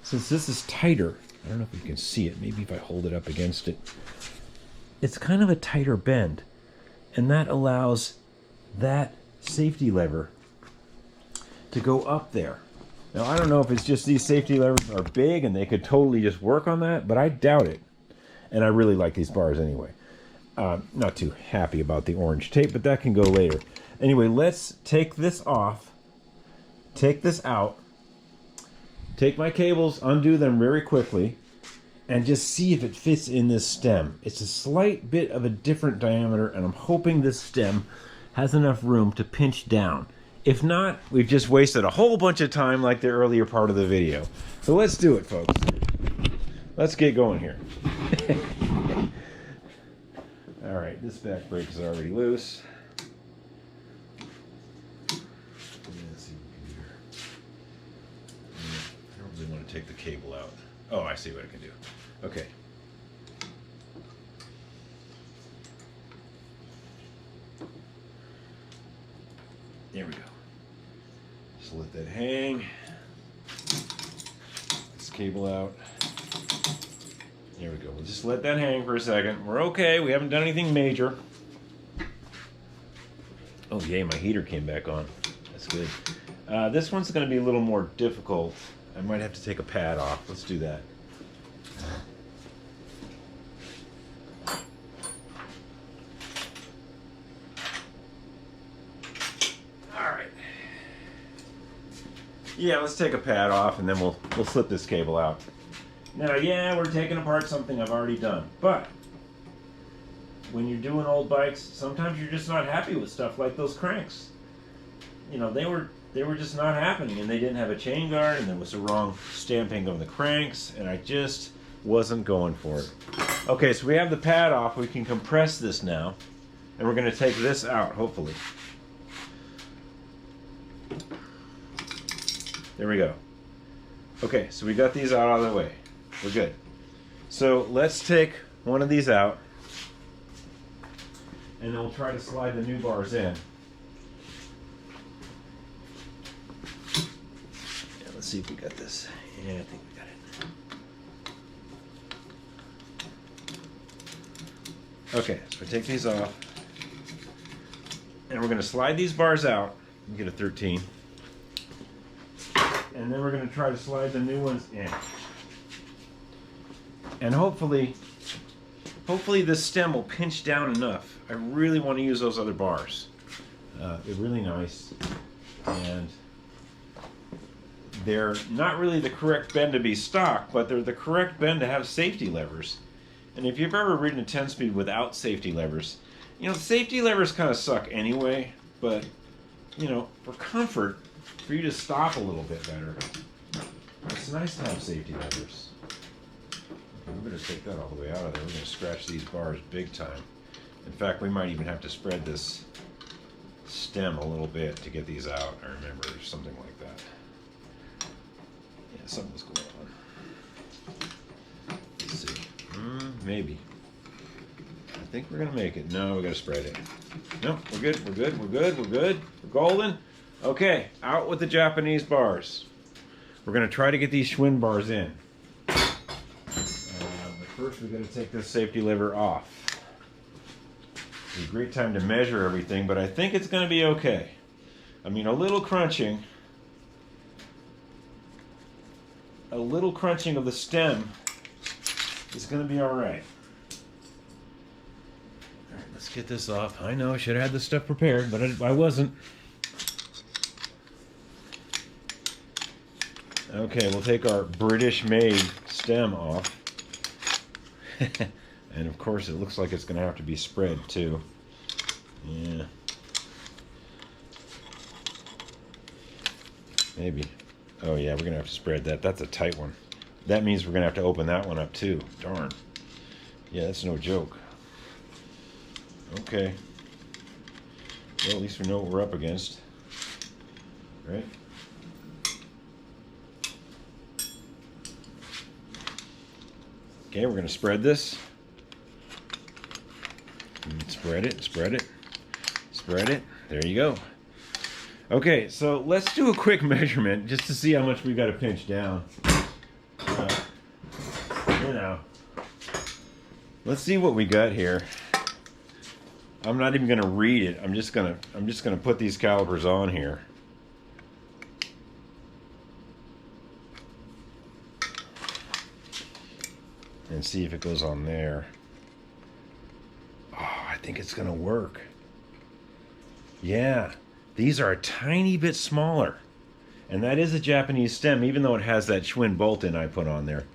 since this is tighter, I don't know if you can see it. Maybe if I hold it up against it. It's kind of a tighter bend. And that allows that safety lever to go up there. Now, I don't know if it's just these safety levers are big and they could totally just work on that, but I doubt it. And I really like these bars anyway. Not too happy about the orange tape, but that can go later. Anyway, let's take this off, take this out, take my cables, undo them very quickly, and just see if it fits in this stem. It's a slight bit of a different diameter, and I'm hoping this stem has enough room to pinch down. If not, we've just wasted a whole bunch of time like the earlier part of the video. So let's do it, folks. Let's get going here. All right, this back brake is already loose. Let's see what we can do here. I don't really want to take the cable out. Oh, I see what I can do. Okay. There we go. Just let that hang. This cable out. There we go. We'll just let that hang for a second. We're okay. We haven't done anything major. Oh, yay, my heater came back on. That's good. This one's going to be a little more difficult. I might have to take a pad off. Let's do that. Yeah, let's take a pad off and then we'll slip this cable out. Now, yeah, we're taking apart something I've already done, but when you're doing old bikes, sometimes you're just not happy with stuff like those cranks. They were just not happening, and they didn't have a chain guard, and there was the wrong stamping of the cranks, and I just wasn't going for it. Okay, so we have the pad off. We can compress this now, and we're going to take this out, hopefully. There we go. Okay, so we got these out of the way. We're good. So let's take one of these out, and then we'll try to slide the new bars in. Yeah, let's see if we got this. Yeah, I think we got it. Okay, so we take these off, and we're going to slide these bars out and get a 13. And then we're going to try to slide the new ones in. And hopefully this stem will pinch down enough. I really want to use those other bars. They're really nice. And they're not really the correct bend to be stock, but they're the correct bend to have safety levers. And if you've ever ridden a 10-speed without safety levers, safety levers kind of suck anyway, but, for comfort, for you to stop a little bit better. Let's it's nice to have safety levers. Okay, we better take that all the way out of there. We're going to scratch these bars big time. In fact, we might even have to spread this stem a little bit to get these out. I remember something like that. Yeah, something's going on. Let's see. Maybe. I think we're gonna make it. No, we gotta spread it. No, we're good. We're good. We're good. We're good. We're golden. Okay, out with the Japanese bars. We're gonna try to get these Schwinn bars in. But first, we gotta take this safety lever off. It's a great time to measure everything, but I think it's gonna be okay. I mean, a little crunching of the stem is gonna be all right. All right, let's get this off. I know I should have had this stuff prepared, but I wasn't. Okay, we'll take our British-made stem off. And of course, it looks like it's going to have to be spread too. Yeah. Maybe. Oh yeah, we're going to have to spread that. That's a tight one. That means we're going to have to open that one up too. Darn. Yeah, that's no joke. Okay. Well, at least we know what we're up against. Right? Okay, we're going to spread this. Spread it, spread it, spread it. There you go. Okay, so let's do a quick measurement just to see how much we've got to pinch down. You know, let's see what we got here. I'm not even going to read it. I'm just gonna put these calipers on here. And see if it goes on there. Oh, I think it's gonna work. Yeah, these are a tiny bit smaller. And that is a Japanese stem, even though it has that Schwinn bolt in I put on there.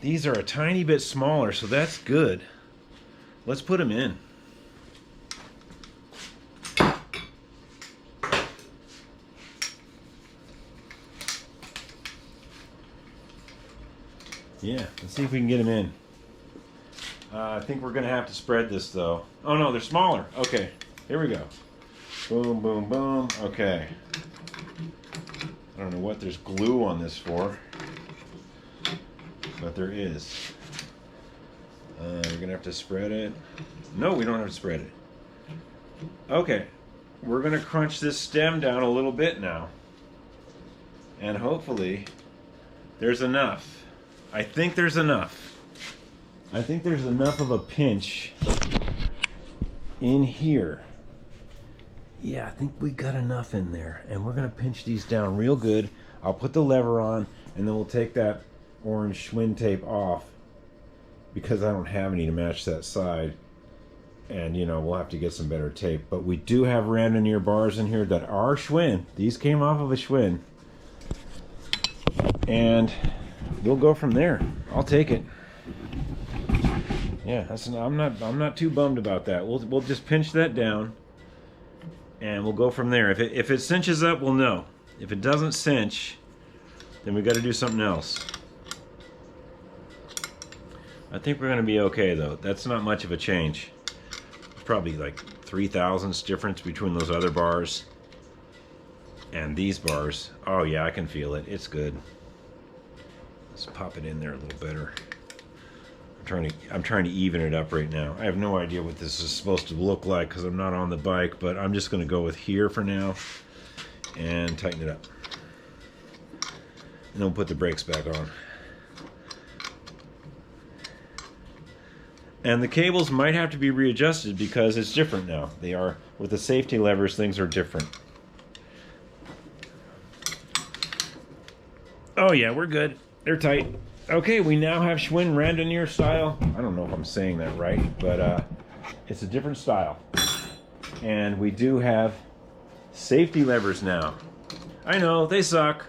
These are a tiny bit smaller, so that's good. Let's put them in. Yeah, let's see if we can get them in. I think we're going to have to spread this, though. Oh, no, they're smaller. Okay, here we go. Boom, boom, boom. Okay. I don't know what there's glue on this for, but there is. We're going to have to spread it. No, we don't have to spread it. Okay, we're going to crunch this stem down a little bit now. And hopefully there's enough. I think there's enough. I think there's enough of a pinch in here. Yeah, I think we got enough in there. And we're going to pinch these down real good. I'll put the lever on, and then we'll take that orange Schwinn tape off because I don't have any to match that side. And, you know, we'll have to get some better tape. But we do have randonneur bars in here that are Schwinn. These came off of a Schwinn. And we'll go from there. I'll take it. Yeah, I'm not too bummed about that. We'll just pinch that down, and we'll go from there. If it cinches up, we'll know. If it doesn't cinch, then we got to do something else. I think we're going to be okay though. That's not much of a change. Probably like 3 thousandths difference between those other bars and these bars. Oh yeah, I can feel it. It's good. Let's pop it in there a little better. I'm trying to even it up right now. I have no idea what this is supposed to look like because I'm not on the bike, but I'm just going to go with here for now and tighten it up. And then we'll put the brakes back on. And the cables might have to be readjusted because it's different now. They are, with the safety levers, things are different. Oh yeah, we're good. They're tight. Okay, we now have Schwinn randonneur style. I don't know if I'm saying that right, but it's a different style. And we do have safety levers now. I know, they suck,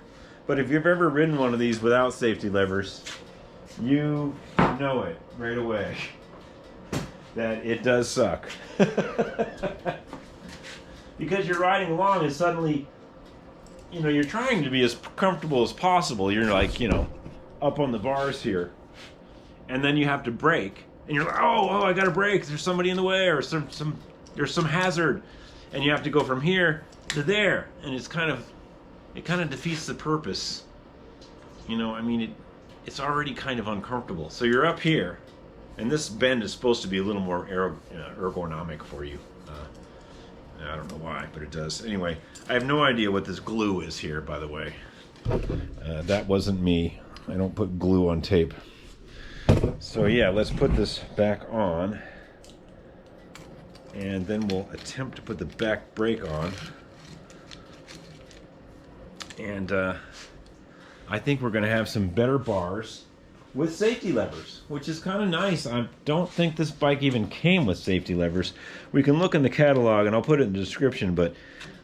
but if you've ever ridden one of these without safety levers, you know it right away that it does suck. Because you're riding along and suddenly you know, you're trying to be as comfortable as possible. You're like, you know, up on the bars here, and then you have to brake, and you're like, oh, I gotta brake. There's somebody in the way, or there's some hazard, and you have to go from here to there, and it kind of defeats the purpose. You know, I mean, it's already kind of uncomfortable. So you're up here, and this bend is supposed to be a little more ergonomic for you. I don't know why, but it does. Anyway, I have no idea what this glue is here, by the way. That wasn't me. I don't put glue on tape. So yeah, let's put this back on. And then we'll attempt to put the back brake on. And I think we're going to have some better bars with safety levers, which is kind of nice. I don't think this bike even came with safety levers. We can look in the catalog, and I'll put it in the description, but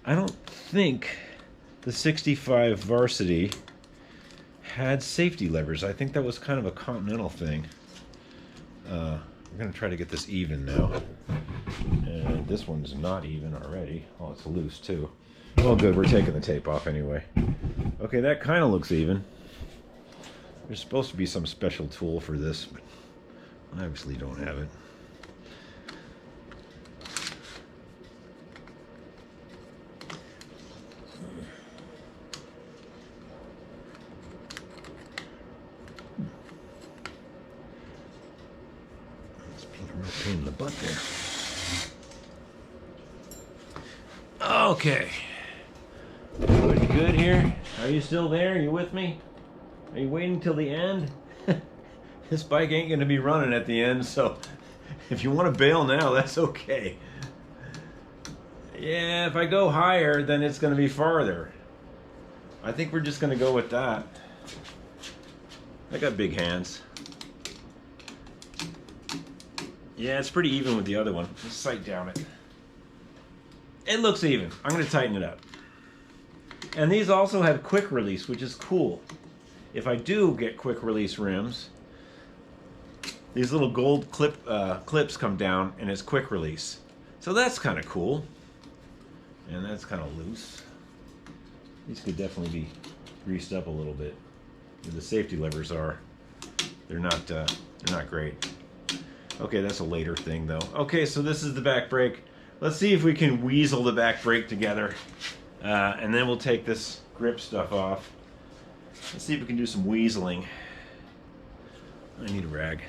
I don't think the 65 Varsity had safety levers. I think that was kind of a Continental thing. We're going to try to get this even now. And this one's not even already. Oh, it's loose too. Well, good, we're taking the tape off anyway. Okay, that kind of looks even. There's supposed to be some special tool for this, but I obviously don't have it. It's being a real pain in the butt there. Okay. Everybody good here? Are you still there? Are you with me? Are you waiting till the end? This bike ain't going to be running at the end, so if you want to bail now, that's okay. Yeah, if I go higher, then it's going to be farther. I think we're just going to go with that. I got big hands. Yeah, it's pretty even with the other one. Let's sight down it. It looks even. I'm going to tighten it up. And these also have quick release, which is cool. If I do get quick release rims, these little gold clips come down, and it's quick release. So that's kind of cool. And that's kind of loose. These could definitely be greased up a little bit. The safety levers are. They're not great. Okay, that's a later thing though. Okay, so this is the back brake. Let's see if we can weasel the back brake together. And then we'll take this grip stuff off. Let's see if we can do some weaseling. I need a rag.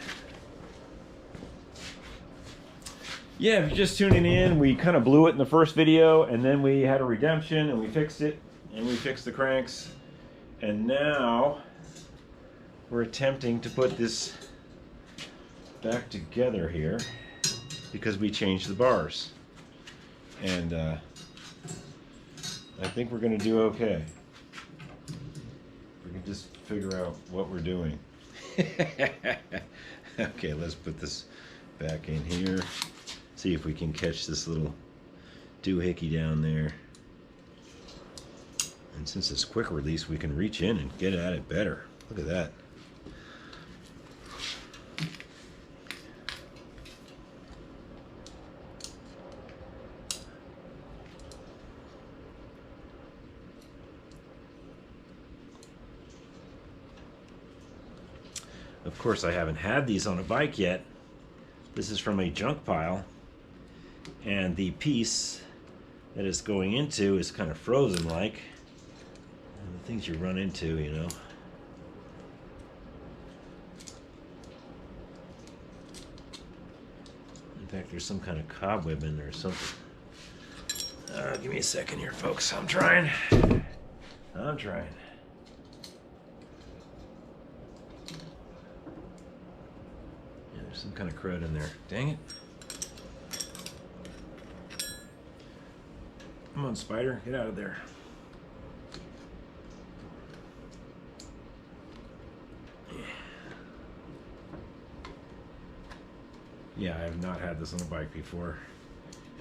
Yeah, if you're just tuning in, we kind of blew it in the first video, and then we had a redemption, and we fixed it, and we fixed the cranks. And now we're attempting to put this back together here because we changed the bars. And I think we're going to do okay. We can just figure out what we're doing. Okay, let's put this back in here. See if we can catch this little doohickey down there. And since it's quick release, we can reach in and get at it better. Look at that. Of course, I haven't had these on a bike yet. This is from a junk pile, and the piece that it's going into is kind of frozen like. And the things you run into, you know. In fact, there's some kind of cobweb in there or something. Give me a second here, folks. I'm trying. Some kind of crud in there. Dang it. Come on, spider. Get out of there. Yeah, I have not had this on a bike before,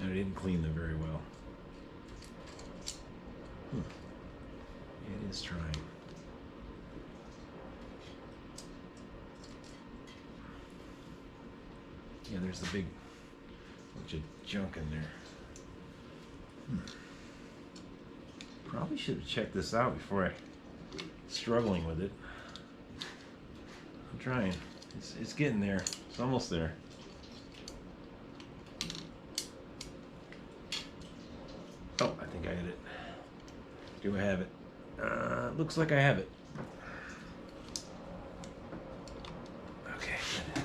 and I didn't clean them very well. It is trying. Yeah, there's a big bunch of junk in there. Probably should have checked this out before I struggling with it. I'm trying. It's getting there. It's almost there. Oh, I think I hit it. Do I have it? Looks like I have it. Okay, good.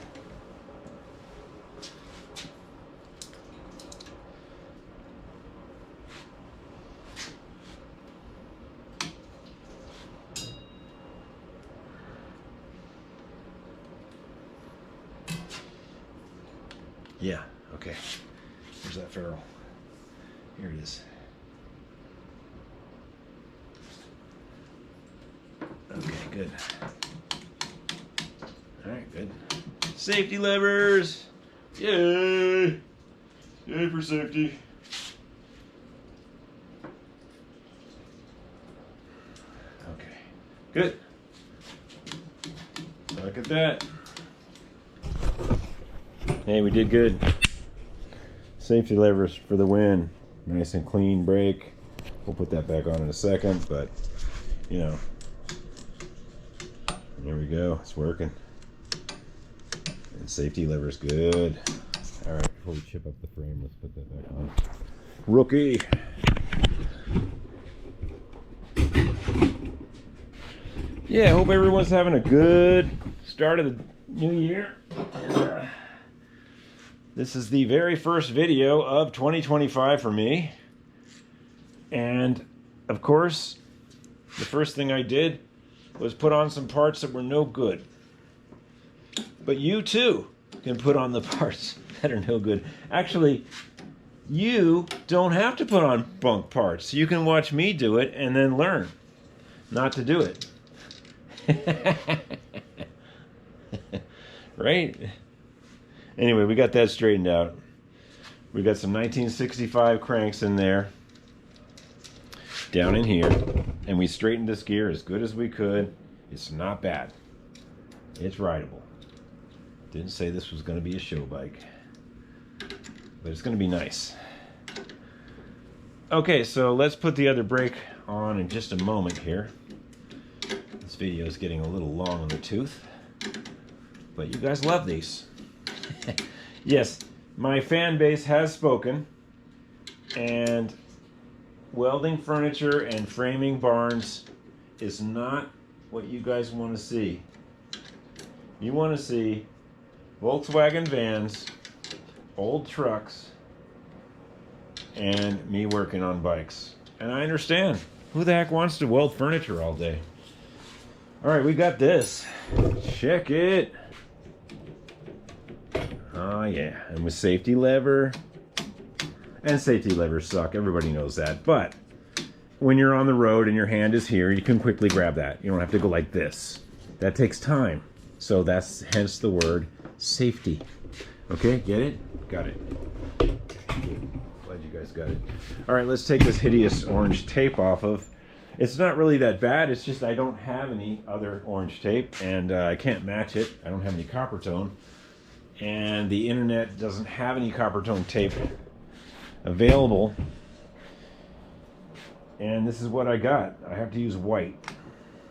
Yeah, okay. There's that ferrule. Here it is. Okay, good. Alright, good. Safety levers! Yay! Yay for safety. Okay, good. Look at that. Hey, we did good. Safety levers for the win. Nice and clean brake. We'll put that back on in a second, but you know, there we go. It's working. And safety levers good. All right, before we chip up the frame, let's put that back on. Rookie. Yeah, hope everyone's having a good start of the new year. And, this is the very first video of 2025 for me. And of course, the first thing I did was put on some parts that were no good. But you too can put on the parts that are no good. Actually, you don't have to put on bunk parts. You can watch me do it and then learn not to do it. Right? Anyway, we got that straightened out. We got some 1965 cranks in there, down in here, and we straightened this gear as good as we could. It's not bad. It's rideable. Didn't say this was going to be a show bike, but it's going to be nice. Okay, so let's put the other brake on in just a moment here. This video is getting a little long on the tooth, but you guys love these. Yes, my fan base has spoken, and welding furniture and framing barns is not what you guys want to see. You want to see Volkswagen vans, old trucks, and me working on bikes. And I understand. Who the heck wants to weld furniture all day? All right, we got this. Check it. Oh yeah, and with safety lever. And safety levers suck, everybody knows that. But when you're on the road and your hand is here, you can quickly grab that. You don't have to go like this. That takes time. So that's hence the word safety. Okay, get it? Got it. Glad you guys got it. All right, let's take this hideous orange tape off of. It's not really that bad, it's just I don't have any other orange tape, and I can't match it. I don't have any copper tone. And the internet doesn't have any copper tone tape available. And this is what I got. I have to use white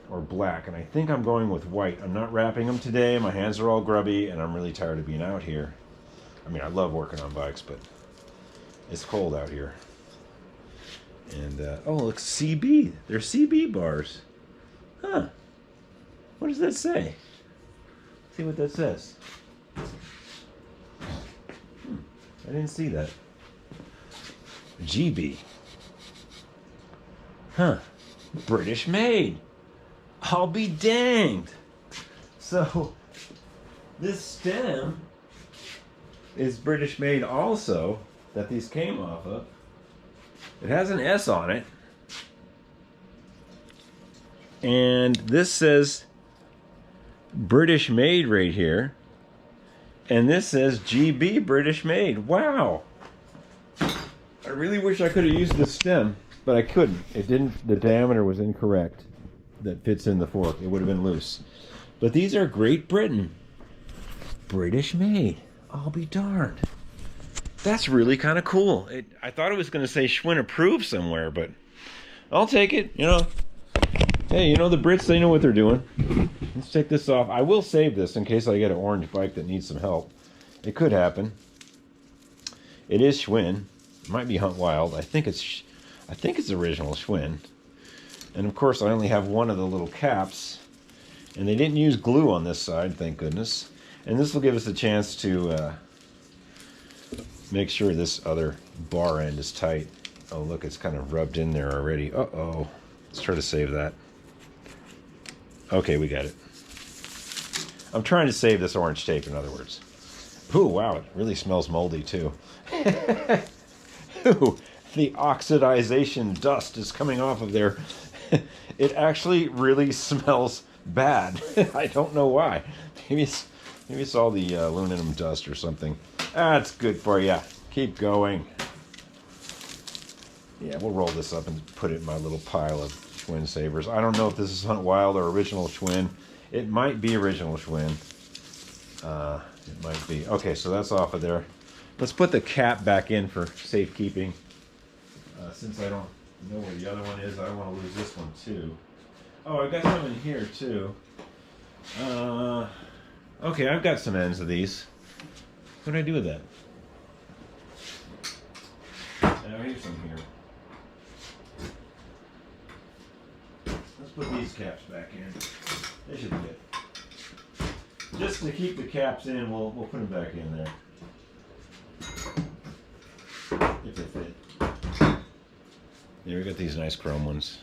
or black, and I think I'm going with white. I'm not wrapping them today. My hands are all grubby, and I'm really tired of being out here. I mean, I love working on bikes, but it's cold out here. And, oh, look, CB. They're CB bars. Huh. What does that say? Let's see what that says. I didn't see that. GB. Huh. British made. I'll be danged. So, this stem is British made also, that these came off of. It has an S on it. And this says British made right here. And this says GB British made. Wow. I really wish I could have used the stem, but I couldn't. It didn't, the diameter was incorrect that fits in the fork. It would have been loose. But these are Great Britain. British made. I'll be darned. That's really kind of cool. I thought it was going to say Schwinn approved somewhere, but I'll take it, you know. Hey, you know, the Brits, they know what they're doing. Let's take this off. I will save this in case I get an orange bike that needs some help. It could happen. It is Schwinn. It might be Hunt Wild. I think it's original Schwinn. And of course, I only have one of the little caps. And they didn't use glue on this side, thank goodness. And this will give us a chance to make sure this other bar end is tight. Oh, look, it's kind of rubbed in there already. Uh-oh. Let's try to save that. Okay, we got it. I'm trying to save this orange tape, in other words. Ooh, wow, it really smells moldy, too. Ooh, the oxidization dust is coming off of there. It actually really smells bad. I don't know why. Maybe it's all the aluminum dust or something. That's good for you. Keep going. Yeah, we'll roll this up and put it in my little pile of Schwinn savers. I don't know if this is Hunt Wild or original Schwinn. It might be original Schwinn. It might be. Okay, so that's off of there. Let's put the cap back in for safekeeping. Since I don't know where the other one is, I don't want to lose this one too. Oh, I've got some in here too. Okay, I've got some ends of these. What do I do with that? Here's some here. Let's put these caps back in. They should be good. Just to keep the caps in, we'll put them back in there. If they fit. Yeah, we got these nice chrome ones.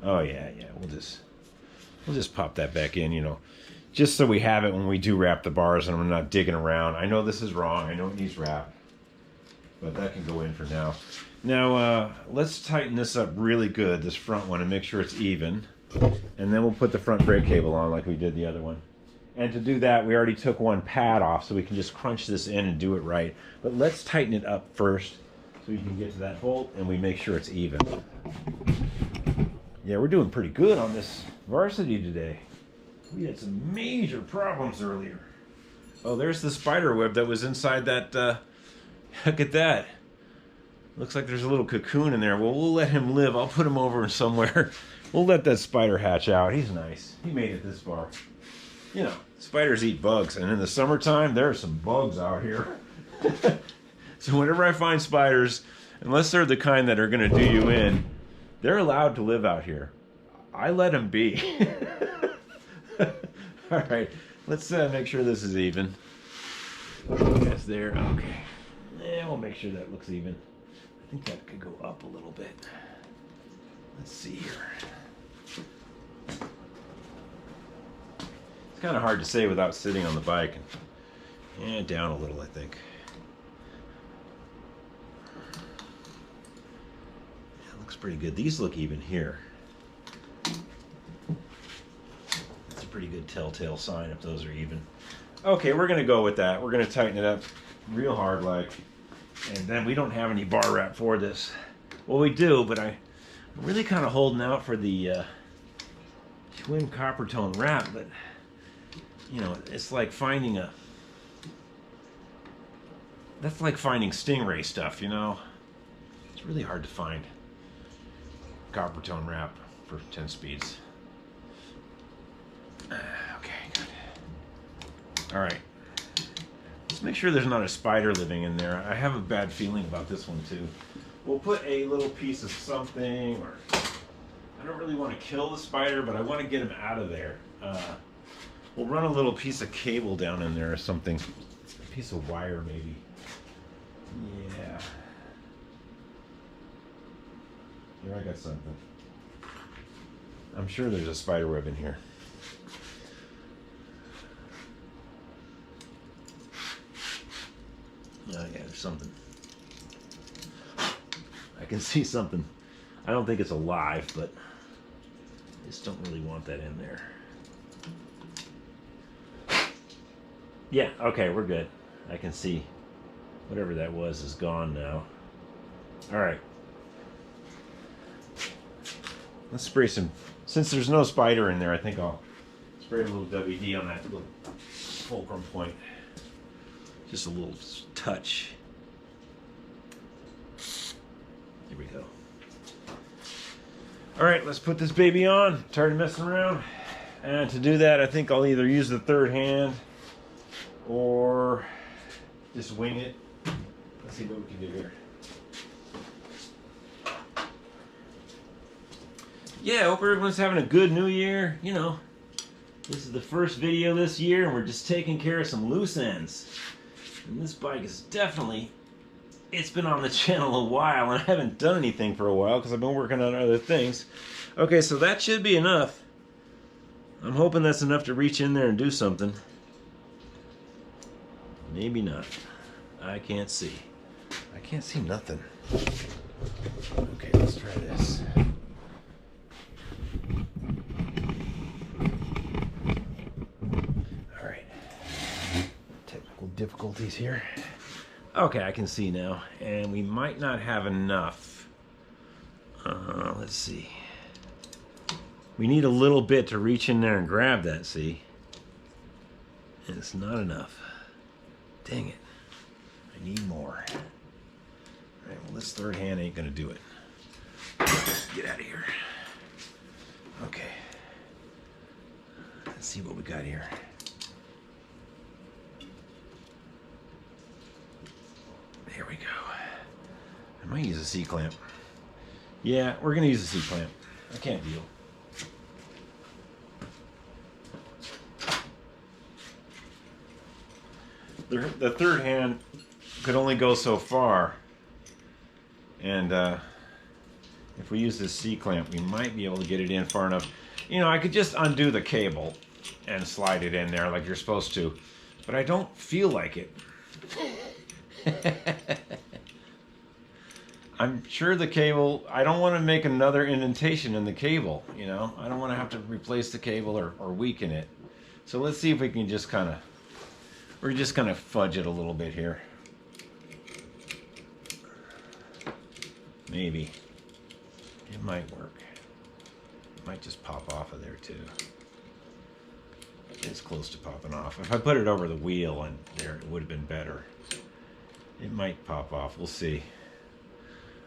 Oh yeah, we'll just pop that back in, you know, just so we have it when we do wrap the bars and I'm not digging around. I know this is wrong. I know it needs wrap, but that can go in for now. Now, let's tighten this up really good, this front one, and make sure it's even. And then we'll put the front brake cable on like we did the other one. And to do that, we already took one pad off, so we can just crunch this in and do it right. But let's tighten it up first so we can get to that bolt and we make sure it's even. Yeah, we're doing pretty good on this varsity today. We had some major problems earlier. Oh, there's the spider web that was inside that, look at that. Looks like there's a little cocoon in there. Well, we'll let him live. I'll put him over somewhere. We'll let that spider hatch out. He's nice. He made it this far. You know, spiders eat bugs, and in the summertime, there are some bugs out here. So whenever I find spiders, unless they're the kind that are going to do you in, they're allowed to live out here. I let them be. All right, let's make sure this is even. That's there. Okay. Yeah, we'll make sure that looks even. I think that could go up a little bit. Let's see here. It's kind of hard to say without sitting on the bike. And down a little, I think. Yeah, looks pretty good. These look even here. That's a pretty good telltale sign if those are even. Okay, we're going to go with that. We're going to tighten it up real hard like. And then we don't have any bar wrap for this. Well, we do, but I'm really kind of holding out for the Schwinn copper tone wrap, but you know, it's like finding that's like finding Stingray stuff, you know? It's really hard to find copper tone wrap for 10 speeds. Okay, good. All right. Let's make sure there's not a spider living in there. I have a bad feeling about this one too. We'll put a little piece of something, or I don't really want to kill the spider, but I want to get him out of there. We'll run a little piece of cable down in there or something. A piece of wire maybe. Yeah. Here, I got something. I'm sure there's a spider web in here. Oh yeah, there's something. I can see something. I don't think it's alive, but I just don't really want that in there. Yeah, okay, we're good. I can see whatever that was is gone now. All right. Let's spray some. Since there's no spider in there, I think I'll spray a little WD on that little fulcrum point. Just a little touch. Here we go. All right, let's put this baby on. Tired of messing around. And to do that, I think I'll either use the third hand or just wing it. Let's see what we can do here. Yeah, hope everyone's having a good new year. You know, this is the first video this year and we're just taking care of some loose ends. And this bike is definitely, it's been on the channel a while and I haven't done anything for a while because I've been working on other things. Okay, so that should be enough. I'm hoping that's enough to reach in there and do something. Maybe not. I can't see. I can't see nothing. Okay, let's try this. Alright. Technical difficulties here. Okay, I can see now. And we might not have enough. Let's see. We need a little bit to reach in there and grab that, see? And it's not enough. Dang it. I need more. Alright, well this third hand ain't gonna do it. Get out of here. Okay. Let's see what we got here. There we go. I might use a C-clamp. Yeah, we're gonna use a C-clamp. I can't deal. The third hand could only go so far, and if we use this C-clamp we might be able to get it in far enough. You know, I could just undo the cable and slide it in there like you're supposed to, but I don't feel like it. I'm sure the cable, I don't want to make another indentation in the cable, you know. I don't want to have to replace the cable or weaken it. So let's see if we can just kind of, we're just going to fudge it a little bit here. Maybe. It might work. It might just pop off of there too. It's close to popping off. If I put it over the wheel and there, it would have been better. It might pop off. We'll see.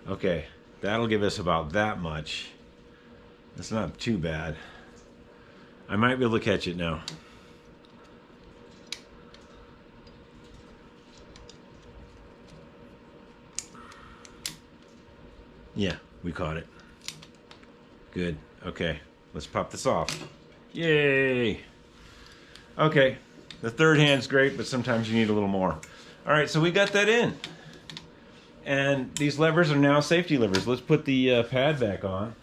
Okay, that'll give us about that much. That's not too bad. I might be able to catch it now. Yeah, we caught it. Good. Okay, let's pop this off. Yay! Okay, the third hand's great, but sometimes you need a little more. All right, so we got that in. And these levers are now safety levers. Let's put the pad back on.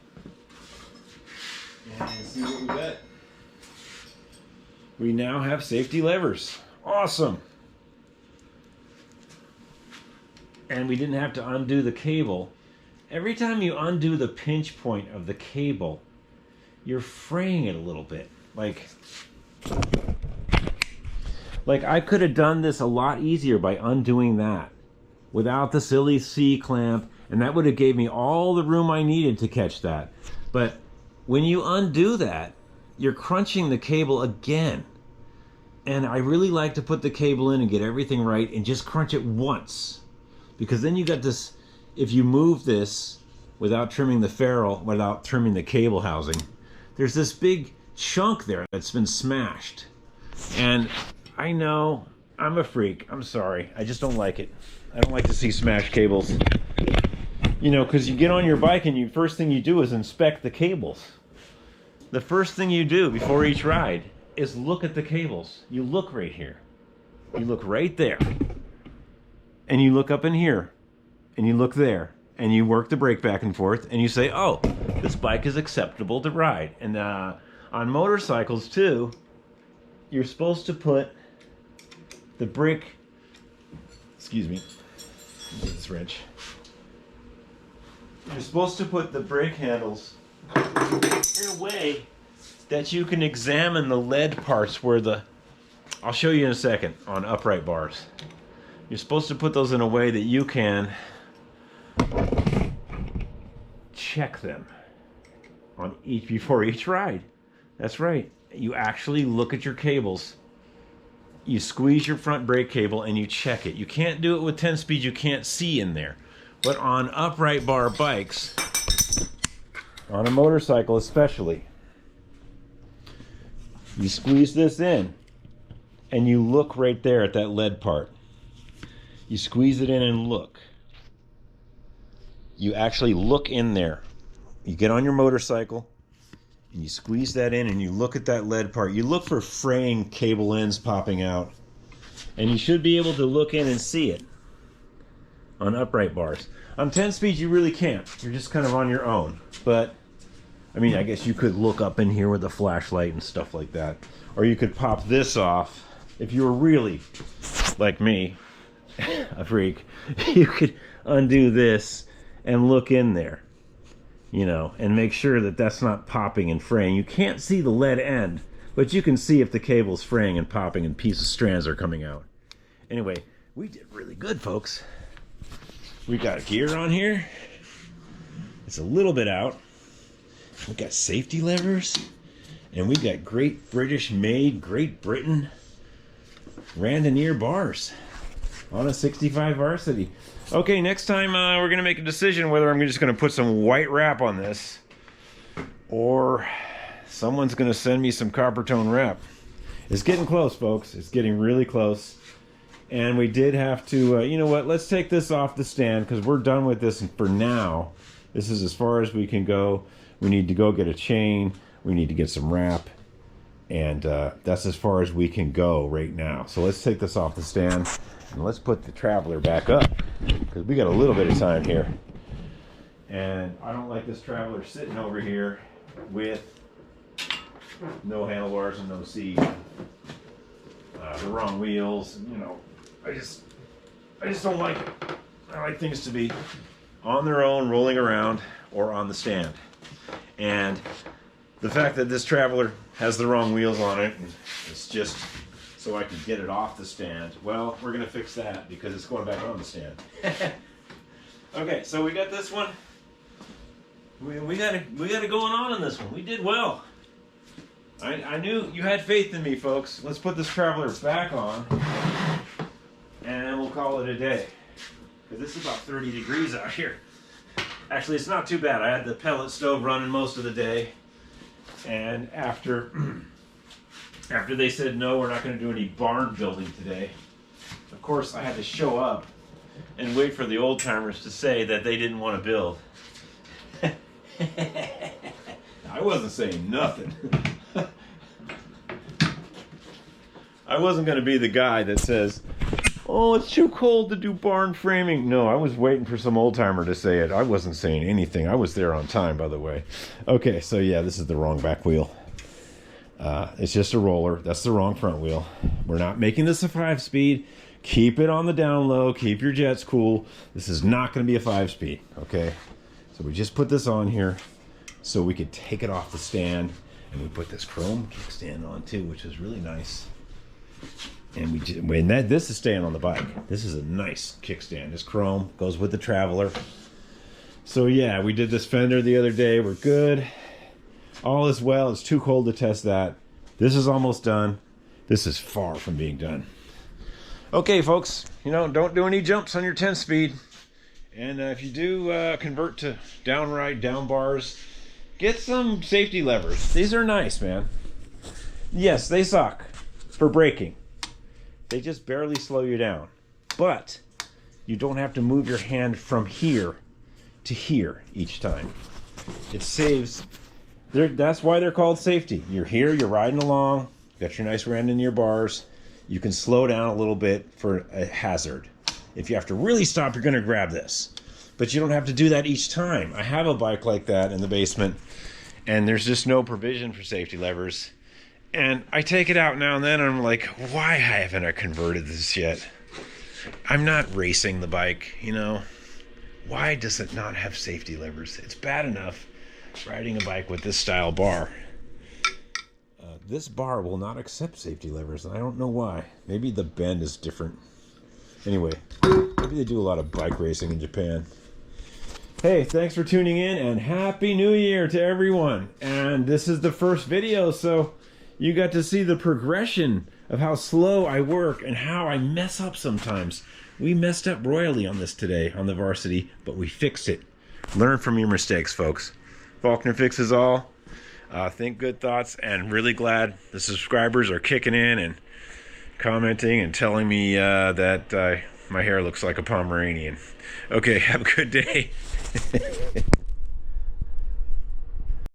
And see what we got. We now have safety levers. Awesome! And we didn't have to undo the cable. Every time you undo the pinch point of the cable, you're fraying it a little bit. Like I could have done this a lot easier by undoing that without the silly C-clamp, and that would have gave me all the room I needed to catch that. But when you undo that, you're crunching the cable again. And I really like to put the cable in and get everything right and just crunch it once. Because then you got this, if you move this without trimming the ferrule, without trimming the cable housing, there's this big chunk there that's been smashed. And I know, I'm a freak, I'm sorry, I just don't like it. I don't like to see smashed cables. You know, because you get on your bike and first thing you do is inspect the cables. The first thing you do before each ride is look at the cables. You look right here. You look right there. And you look up in here. And you look there. And you work the brake back and forth. And you say, oh, this bike is acceptable to ride. And on motorcycles too, you're supposed to put the brake, excuse me, get this wrench. You're supposed to put the brake handles in a way that you can examine the lead parts where the, I'll show you in a second on upright bars. You're supposed to put those in a way that you can check them on before each ride. That's right. You actually look at your cables. You squeeze your front brake cable and you check it. You can't do it with 10 speed. You can't see in there. But on upright bar bikes, on a motorcycle especially, you squeeze this in and you look right there at that lead part. You squeeze it in and look. You actually look in there. You get on your motorcycle and you squeeze that in and you look at that lead part. You look for fraying cable ends popping out, and you should be able to look in and see it on upright bars. On 10 speed you really can't. You're just kind of on your own. But I mean, I guess you could look up in here with a flashlight and stuff like that. Or you could pop this off. If you were really like me, a freak, you could undo this and look in there, you know, and make sure that that's not popping and fraying. You can't see the lead end, but you can see if the cable's fraying and popping and pieces of strands are coming out. Anyway, we did really good, folks. We got gear on here. It's a little bit out. We got safety levers, and we got Great British made, Great Britain Reconditioning bars on a 65 varsity. Okay, next time we're gonna make a decision whether I'm just gonna put some white wrap on this, or someone's gonna send me some copper tone wrap. It's getting close, folks. It's getting really close. And we did have to, you know what, let's take this off the stand because we're done with this for now. This is as far as we can go. We need to go get a chain. We need to get some wrap. And that's as far as we can go right now. So let's take this off the stand and let's put the Traveler back up because we got a little bit of time here. And I don't like this Traveler sitting over here with no handlebars and no seat. The wrong wheels, you know. I just don't like it. I like things to be on their own, rolling around, or on the stand. And the fact that this Traveler has the wrong wheels on it, and it's just so I can get it off the stand. Well, we're gonna fix that because it's going back on the stand. Okay, so we got this one. We got it going on in this one. We did well. I knew you had faith in me, folks. Let's put this Traveler back on, and we'll call it a day. Because this is about 30 degrees out here. Actually, it's not too bad. I had the pellet stove running most of the day, and after they said no, we're not going to do any barn building today, of course I had to show up and wait for the old timers to say that they didn't want to build. I wasn't saying nothing. I wasn't going to be the guy that says, oh, it's too cold to do barn framing. No, I was waiting for some old timer to say it. I wasn't saying anything. I was there on time, by the way. Okay, so yeah, this is the wrong back wheel. It's just a roller. That's the wrong front wheel. We're not making this a 5-speed. Keep it on the down low. Keep your jets cool. This is not going to be a 5-speed, okay? So we just put this on here so we could take it off the stand. And we put this chrome kickstand on too, which is really nice. And this is staying on the bike. This is a nice kickstand. This chrome goes with the Traveler. So yeah, we did this fender the other day. We're good. All is well. It's too cold to test that. This is almost done. This is far from being done. Okay, folks. You know, don't do any jumps on your 10-speed. And if you do convert to downright down bars, get some safety levers. These are nice, man. Yes, they suck for braking. They just barely slow you down. But you don't have to move your hand from here to here each time. It saves. That's why they're called safety. You're here, you're riding along, got your nice Reconditioning bars. You can slow down a little bit for a hazard. If you have to really stop, you're going to grab this. But you don't have to do that each time. I have a bike like that in the basement, and there's just no provision for safety levers. And I take it out now and then, and I'm like, why haven't I converted this yet? I'm not racing the bike, you know. Why does it not have safety levers? It's bad enough riding a bike with this style bar. This bar will not accept safety levers, and I don't know why. Maybe the bend is different. Anyway, maybe they do a lot of bike racing in Japan. Hey, thanks for tuning in, and Happy New Year to everyone. And this is the first video, so you got to see the progression of how slow I work and how I mess up sometimes. We messed up royally on this today, on the varsity, but we fixed it. Learn from your mistakes, folks. Faulkner Fixes All. Think good thoughts, and really glad the subscribers are kicking in and commenting and telling me that my hair looks like a Pomeranian. Okay, have a good day.